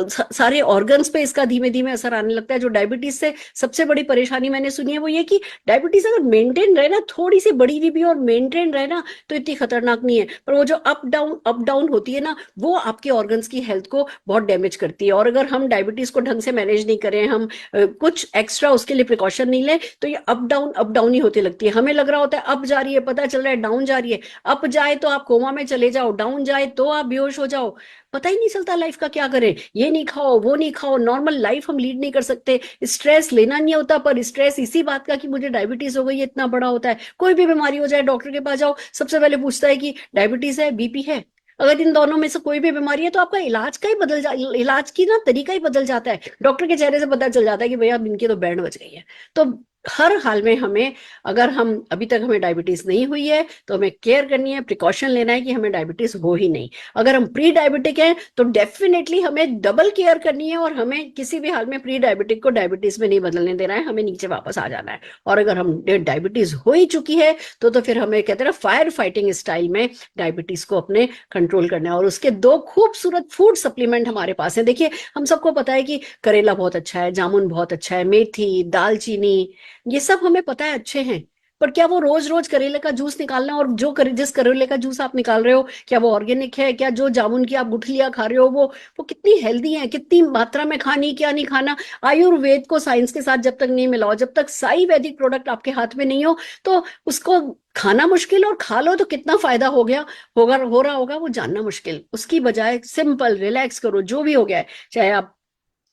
सारे ऑर्गन्स पे इसका धीमे धीमे असर आने लगता है। जो डायबिटीज से सबसे बड़ी परेशानी मैंने सुनी है वो ये कि डायबिटीज अगर मेंटेन रहे ना, थोड़ी सी बड़ी हुई भी और मेंटेन रहे ना, तो इतनी खतरनाक नहीं है। पर वो जो अप डाउन होती है ना, वो आपके ऑर्गन्स की हेल्थ को बहुत डैमेज करती है। और अगर हम डायबिटीज को ढंग से मैनेज नहीं करें, हम कुछ एक्स्ट्रा उसके लिए प्रिकॉशन नहीं लें, तो ये अप डाउन ही होती लगती है। हमें लग रहा होता है अप जा रही है, पता चल रहा है डाउन जा रही है। अप जाए तो आप कोमा में चले जाओ, डाउन जाए तो आप बेहोश हो जाओ, पता ही नहीं चलता लाइफ का क्या करें। ये नहीं खाओ, वो नहीं खाओ, नॉर्मल लाइफ हम लीड नहीं कर सकते। स्ट्रेस लेना नहीं होता, पर स्ट्रेस इसी बात का कि मुझे डायबिटीज हो गई है इतना बड़ा होता है। कोई भी बीमारी हो जाए, डॉक्टर के पास जाओ, सबसे पहले पूछता है कि डायबिटीज है, बीपी है। अगर इन दोनों में से कोई भी बीमारी है तो आपका इलाज की ना तरीका ही बदल जाता है। डॉक्टर के चेहरे से पता चल जाता है कि भैया अब इनकी तो बैंड बज गई है। तो हर हाल में हमें, अगर हम अभी तक हमें डायबिटीज नहीं हुई है तो हमें केयर करनी है, प्रिकॉशन लेना है कि हमें डायबिटीज हो ही नहीं। अगर हम प्री डायबिटिक हैं तो डेफिनेटली हमें डबल केयर करनी है, और हमें किसी भी हाल में प्री डायबिटिक को डायबिटीज में नहीं बदलने देना है, हमें नीचे वापस आ जाना है। और अगर हम डायबिटीज हो ही चुकी है तो फिर हमें कहते हैं ना फायर फाइटिंग स्टाइल में डायबिटीज को अपने कंट्रोल करना है। और उसके दो खूबसूरत फूड सप्लीमेंट हमारे पास है। देखिए, हम सबको पता है कि करेला बहुत अच्छा है, जामुन बहुत अच्छा है, मेथी, दालचीनी, ये सब हमें पता है अच्छे हैं। पर क्या वो रोज रोज करेले का जूस निकालना, और जिस करेले का जूस आप निकाल रहे हो, क्या वो ऑर्गेनिक है? क्या जो जामुन की आप गुठलियां खा रहे हो वो कितनी हेल्दी है, कितनी मात्रा में खानी, क्या नहीं खाना? आयुर्वेद को साइंस के साथ जब तक नहीं मिलाओ, जब तक साई वैदिक प्रोडक्ट आपके हाथ में नहीं हो, तो उसको खाना मुश्किल, और खा लो तो कितना फायदा हो रहा होगा वो जानना मुश्किल। उसकी बजाय सिंपल रिलैक्स करो, जो भी हो गया है, चाहे आप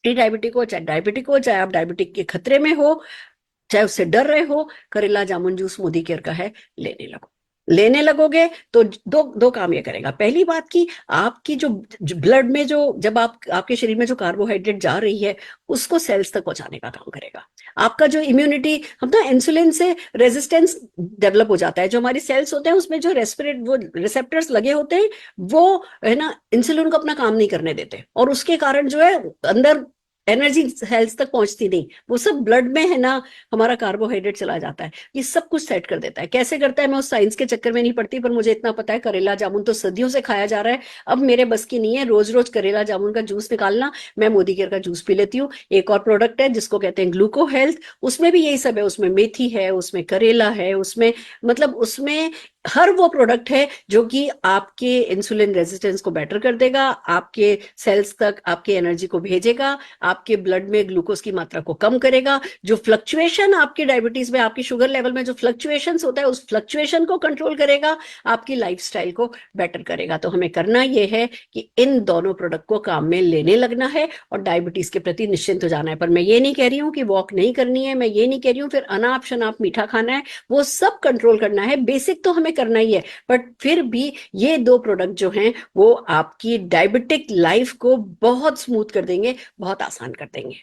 प्री डायबिटिक हो, चाहे डायबिटिक हो, चाहे आप डायबिटिक के खतरे में हो, चाहे उससे डर रहे हो, करेला जामुन जूस मोदी केयर का है, लेने लगोगे तो दो काम ये करेगा। पहली बात की आपकी जो ब्लड में जब आपके शरीर में जो कार्बोहाइड्रेट जा रही है, उसको सेल्स तक पहुंचाने का काम करेगा। आपका जो इम्यूनिटी, हम ना इंसुलिन से रेजिस्टेंस डेवलप हो जाता है। जो हमारी सेल्स होते हैं उसमें जो वो रिसेप्टर्स लगे होते हैं, वो है ना इंसुलिन को अपना काम नहीं करने देते, और उसके कारण जो है अंदर एनर्जी सेल्स तक पहुंचती नहीं, वो सब ब्लड में है ना, हमारा कार्बोहाइड्रेट चला जाता है। ये सब कुछ सेट कर देता है। कैसे करता है मैं उस साइंस के चक्कर में नहीं पड़ती, पर मुझे इतना पता है करेला जामुन तो सदियों से खाया जा रहा है। अब मेरे बस की नहीं है रोज रोज करेला जामुन का जूस निकालना। मैं मोदी केयर का जूस पी लेती हूँ। एक और प्रोडक्ट है जिसको कहते हैं ग्लूको हेल्थ, उसमें भी यही सब है। उसमें मेथी है, उसमें करेला है, उसमें हर वो प्रोडक्ट है जो कि आपके इंसुलिन रेजिस्टेंस को बेटर कर देगा, आपके सेल्स तक आपके एनर्जी को भेजेगा, आपके ब्लड में ग्लूकोज की मात्रा को कम करेगा। जो फ्लक्चुएशन आपकी डायबिटीज में, आपकी शुगर लेवल में जो फ्लक्चुएशन होता है, उस फ्लक्चुएशन को कंट्रोल करेगा, आपकी लाइफस्टाइल को बेटर करेगा। तो हमें करना यह है कि इन दोनों प्रोडक्ट को काम में लेने लगना है और डायबिटीज के प्रति निश्चिंत हो जाना है। पर मैं ये नहीं कह रही हूँ कि वॉक नहीं करनी है, मैं ये नहीं कह रही हूँ फिर अनाप शनाप मीठा खाना है, वो सब कंट्रोल करना है। बेसिक तो हमें करना ही है, बट फिर भी ये दो प्रोडक्ट जो हैं वो आपकी डायबिटिक लाइफ को बहुत स्मूथ कर देंगे, बहुत आसान कर देंगे।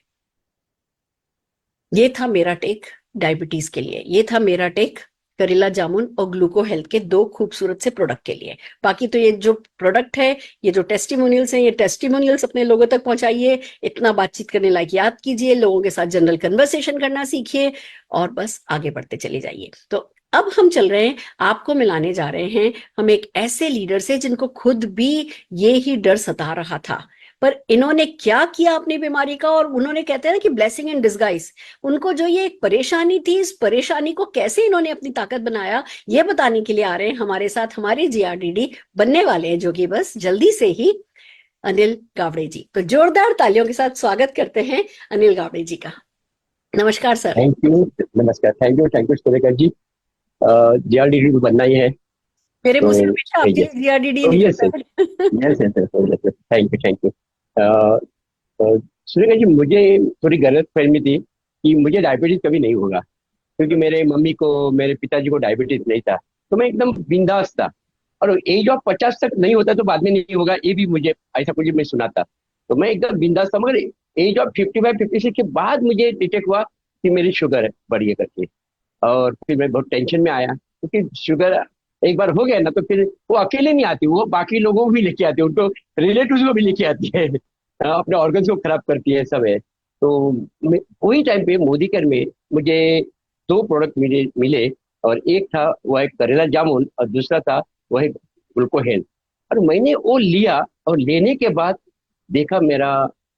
ये था मेरा टेक डायबिटीज के लिए, ये था मेरा टेक करेला जामुन और ग्लूको हेल्थ के दो खूबसूरत से प्रोडक्ट के लिए। बाकी तो ये जो प्रोडक्ट है, ये जो टेस्टिमोनियल्स हैं, ये टेस्टिमोनियल्स अपने लोगों तक पहुंचाइए, इतना बातचीत करने लायक याद कीजिए, लोगों के साथ जनरल कन्वर्सेशन करना सीखिए, और बस आगे बढ़ते चले जाइए। तो अब हम चल रहे हैं, आपको मिलाने जा रहे हैं हम एक ऐसे लीडर से जिनको खुद भी ये ही डर सता रहा था, पर इन्होंने क्या किया अपनी बीमारी का, और उन्होंने कहते हैं ना कि ब्लेसिंग इन डिस्गाइज, उनको जो ये एक परेशानी थी, इस परेशानी को कैसे इन्होंने अपनी ताकत बनाया, ये बताने के लिए आ रहे हैं हमारे साथ, हमारे जीआरडीडी बनने वाले हैं, जो कि बस जल्दी से ही अनिल गावड़े जी। तो जोरदार तालियों के साथ स्वागत करते हैं अनिल गावड़े जी का। नमस्कार सर। थैंक यू, नमस्कार, थैंक यू सुरेखा जी। जीआरडीडी बनना ही है मेरे तो मुंह से हमेशा आपके लिए जीआरडीडी yes thank you. Surekha ji, मुझे थोड़ी गलत फहमी थी कि मुझे डायबिटीज कभी नहीं होगा, क्योंकि मेरे मम्मी को, मेरे पिताजी को डायबिटीज नहीं था, तो मैं एकदम बिंदास था। और एज ऑफ 50 तक नहीं होता तो बाद में नहीं होगा, ये भी मुझे ऐसा कुछ मैं सुना था, तो मैं एकदम बिंदास था। मगर एज ऑफ 55-56 के बाद मुझे डिटेक्ट हुआ कि मेरी शुगर बढ़ी है करके, और फिर मैं बहुत टेंशन में आया, क्योंकि शुगर एक बार हो गया ना तो फिर वो अकेले नहीं आती, वो बाकी लोगों को भी लेके आती है, उनको रिलेटिव्स को भी लेके आती है, अपने ऑर्गन्स को खराब करती है, सब है। तो वही टाइम पे मोदी केयर में मुझे दो प्रोडक्ट मिले मिले, और एक था वह एक करेला जामुन और दूसरा था वह एक ग्लूको हेल्थ। और मैंने वो लिया, और लेने के बाद देखा मेरा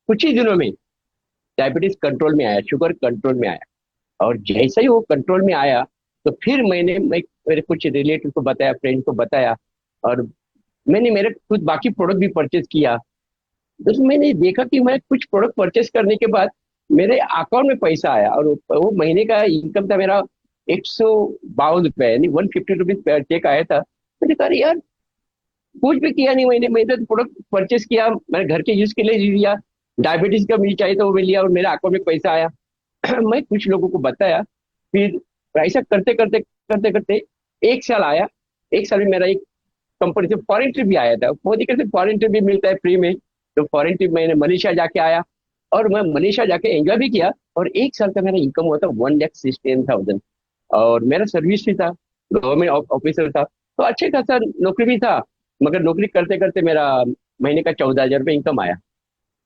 कुछ ही दिनों में डायबिटीज कंट्रोल में आया, शुगर कंट्रोल में आया। और जैसे ही वो कंट्रोल में आया, तो फिर मैं मेरे कुछ रिलेटिव को बताया, फ्रेंड को बताया, और मैंने मेरे कुछ बाकी प्रोडक्ट भी परचेज किया। तो मैंने देखा कि मैं कुछ प्रोडक्ट परचेस करने के बाद मेरे अकाउंट में पैसा आया, और वो महीने का इनकम था मेरा 152 रुपए, यानी 150 रुपीज चेक आया था। मैंने कहा यार कुछ भी किया नहीं, मैंने तो प्रोडक्ट परचेस किया, मैंने घर के यूज के लिए लिया, डायबिटीज का मुझे चाहिए था वो मैं लिया, और मेरे अकाउंट में पैसा आया। मैं कुछ लोगों को बताया, फिर ऐसा करते करते करते करते 1 साल आया। 1 साल में मेरा एक कंपनी से फॉरेन ट्रिप भी आया था। मोदी के से फॉरेन ट्रिप भी मिलता है फ्री में, तो फॉरेन ट्रिप मैंने मलेशिया जाके आया, और मैं मलेशिया जाके एंजॉय भी किया। और 1 साल का मेरा इनकम हुआ था 1,16,000, और मेरा सर्विस भी था, गवर्नमेंट ऑफिसर था, तो अच्छे खासा नौकरी भी था। मगर नौकरी करते करते मेरा महीने का 14,000 रुपये इनकम आया।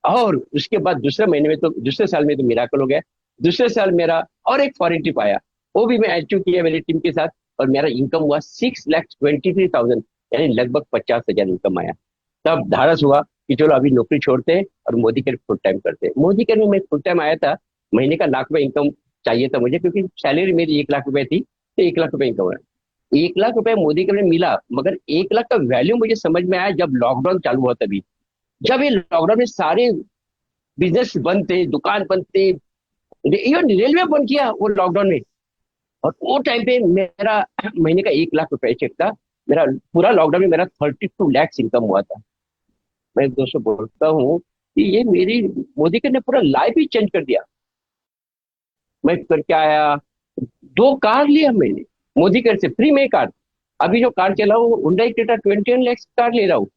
और उसके बाद दूसरे साल में तो मिराकल हो गया। दूसरे साल मेरा और एक फॉरेन ट्रिप आया, वो भी मैं अचीव किया मेरी टीम के साथ, और मेरा इनकम हुआ 6,23,000, यानी लगभग 50,000 इनकम आया। तब धारस हुआ कि चलो अभी नौकरी छोड़ते हैं और मोदी केयर फुल टाइम करते हैं। मोदी केयर में मैं फुल टाइम आया था, महीने का 1,00,000 रुपये इनकम चाहिए था मुझे, क्योंकि सैलरी मेरी 1,00,000 रुपये थी, तो 1,00,000 रुपये इनकम है। 1,00,000 रुपये मोदी केयर में मिला, मगर 1,00,000 का वैल्यू मुझे समझ में आया जब लॉकडाउन चालू हुआ तभी। जब ये लॉकडाउन में सारे बिजनेस बंद थे, दुकान बंद थे, इवन रेलवे बंद किया वो लॉकडाउन में, और वो टाइम पे मेरा महीने का 1,00,000 रुपये चेक था। मेरा पूरा लॉकडाउन में मेरा 32 लाख इनकम हुआ था। मैं दोस्तों बोलता हूँ कि ये मेरी मोदी के ने पूरा लाइफ ही चेंज कर दिया। मैं करके आया, 2 कार लिया मैंने मोदी केयर से फ्री में कार। अभी जो कार चला वो हुंडई क्रेटा 21 लाख कार ले रहा हूँ।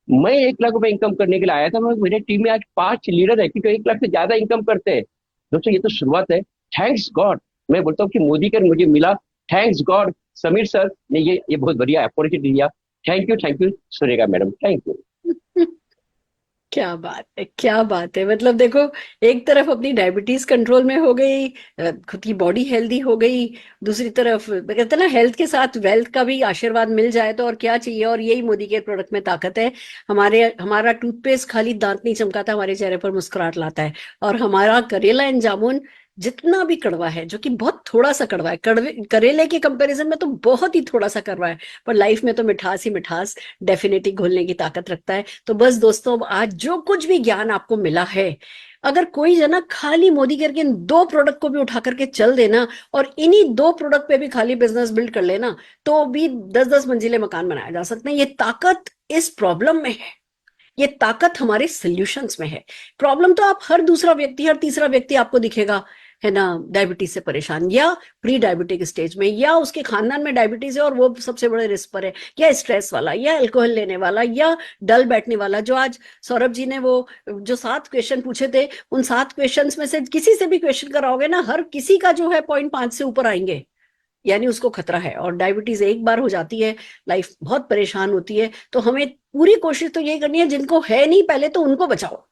मैं 1,00,000 रुपये इनकम करने के लिए आया था, मैं मेरे टीम में आज 5 लीडर है कि जो 1,00,000 से ज्यादा इनकम करते हैं। दोस्तों ये तो शुरुआत है, थैंक्स गॉड। मैं बोलता हूँ कि मोदी केयर मुझे मिला, थैंक्स गॉड। समीर सर ने ये बहुत बढ़िया अपॉर्चुनिटी दिया। Thank you Surekha madam, thank you. क्या बात है, क्या बात है। मतलब देखो, एक तरफ अपनी डायबिटीज कंट्रोल में हो गई, खुद की बॉडी हेल्दी हो गई, दूसरी तरफ कहते हैं ना हेल्थ के साथ वेल्थ का भी आशीर्वाद मिल जाए तो और क्या चाहिए। और यही मोदी केयर प्रोडक्ट में ताकत है। हमारा टूथपेस्ट खाली दांत नहीं चमकाता, हमारे चेहरे पर मुस्कुराहट लाता है। और हमारा करेला एंड जामुन जितना भी कड़वा है, जो कि बहुत थोड़ा सा कड़वा है, करेले के कंपैरिजन में तो बहुत ही थोड़ा सा कड़वा है, पर लाइफ में तो मिठास ही मिठास डेफिनेटली घुलने की ताकत रखता है। तो बस दोस्तों, आज जो कुछ भी ज्ञान आपको मिला है, अगर कोई जना खाली मोदी केयर के इन 2 प्रोडक्ट को भी उठा करके चल देना और इन्हीं 2 प्रोडक्ट पे भी खाली बिजनेस बिल्ड कर लेना, तो भी 10-10 मंजिले मकान बनाया जा सकते हैं। ये ताकत इस प्रॉब्लम में है, ये ताकत हमारे सॉल्यूशंस में है। प्रॉब्लम तो आप हर दूसरा व्यक्ति, हर तीसरा व्यक्ति आपको दिखेगा, है ना, डायबिटीज से परेशान, या प्री डायबिटिक स्टेज में, या उसके खानदान में डायबिटीज है और वो सबसे बड़े रिस्क पर है, या स्ट्रेस वाला, या अल्कोहल लेने वाला, या डल बैठने वाला। जो आज सौरभ जी ने वो जो 7 क्वेश्चन पूछे थे, उन 7 क्वेश्चन में से किसी से भी क्वेश्चन कराओगे ना, हर किसी का जो है 0.5 से ऊपर आएंगे, यानी उसको खतरा है। और डायबिटीज एक बार हो जाती है, लाइफ बहुत परेशान होती है। तो हमें पूरी कोशिश तो यही करनी है, जिनको है नहीं पहले तो उनको बचाओ,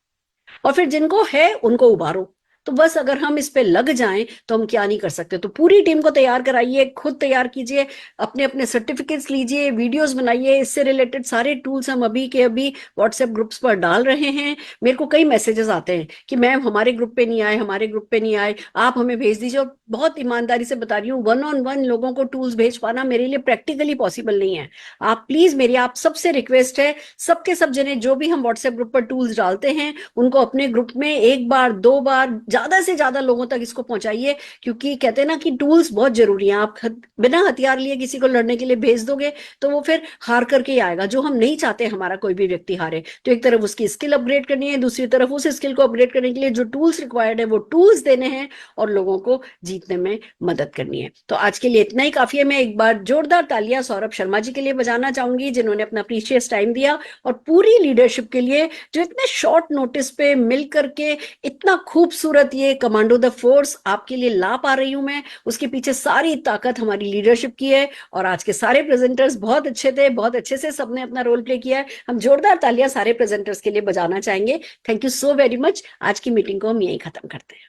और फिर जिनको है उनको उबारो। तो बस अगर हम इस पे लग जाएं तो हम क्या नहीं कर सकते। तो पूरी टीम को तैयार कराइए, खुद तैयार कीजिए, अपने अपने सर्टिफिकेट्स लीजिए, वीडियोस बनाइए, इससे रिलेटेड सारे टूल्स हम अभी के अभी व्हाट्सएप ग्रुप्स पर डाल रहे हैं। मेरे को कई मैसेजेस आते हैं कि मैम हमारे ग्रुप पे नहीं आए, हमारे ग्रुप पे नहीं आए, आप हमें भेज दीजिए। और बहुत ईमानदारी से बता रही हूँ, 1-on-1 लोगों को टूल्स भेज पाना मेरे लिए प्रैक्टिकली पॉसिबल नहीं है। आप प्लीज, मेरी आप सबसे रिक्वेस्ट है, सबके सब जने जो भी हम व्हाट्सएप ग्रुप पर टूल्स डालते हैं, उनको अपने ग्रुप में 1 बार 2 बार ज्यादा से ज्यादा लोगों तक इसको पहुंचाइए। क्योंकि कहते हैं ना कि टूल्स बहुत जरूरी हैं। आप बिना हथियार लिए किसी को लड़ने के लिए भेज दोगे तो वो फिर हार करके ही आएगा, जो हम नहीं चाहते हमारा कोई भी व्यक्ति हारे। तो एक तरफ उसकी स्किल अपग्रेड करनी है, दूसरी तरफ उस स्किल को अपग्रेड करने के लिए जो टूल्स रिक्वायर्ड है वो टूल्स देने हैं, और लोगों को जीतने में मदद करनी है। तो आज के लिए इतना ही काफी है। मैं एक बार जोरदार तालियां सौरभ शर्मा जी के लिए बजाना चाहूंगी, जिन्होंने अपना प्रीशियस टाइम दिया, और पूरी लीडरशिप के लिए, जो इतने शॉर्ट नोटिस पे मिल करके इतना खूबसूरत ये कमांडो द फोर्स आपके लिए ला पा रही हूं मैं, उसके पीछे सारी ताकत हमारी लीडरशिप की है। और आज के सारे प्रेजेंटर्स बहुत अच्छे थे, बहुत अच्छे से सबने अपना रोल प्ले किया है। हम जोरदार तालियां सारे प्रेजेंटर्स के लिए बजाना चाहेंगे। Thank you so very much. आज की मीटिंग को हम यहीं खत्म करते हैं।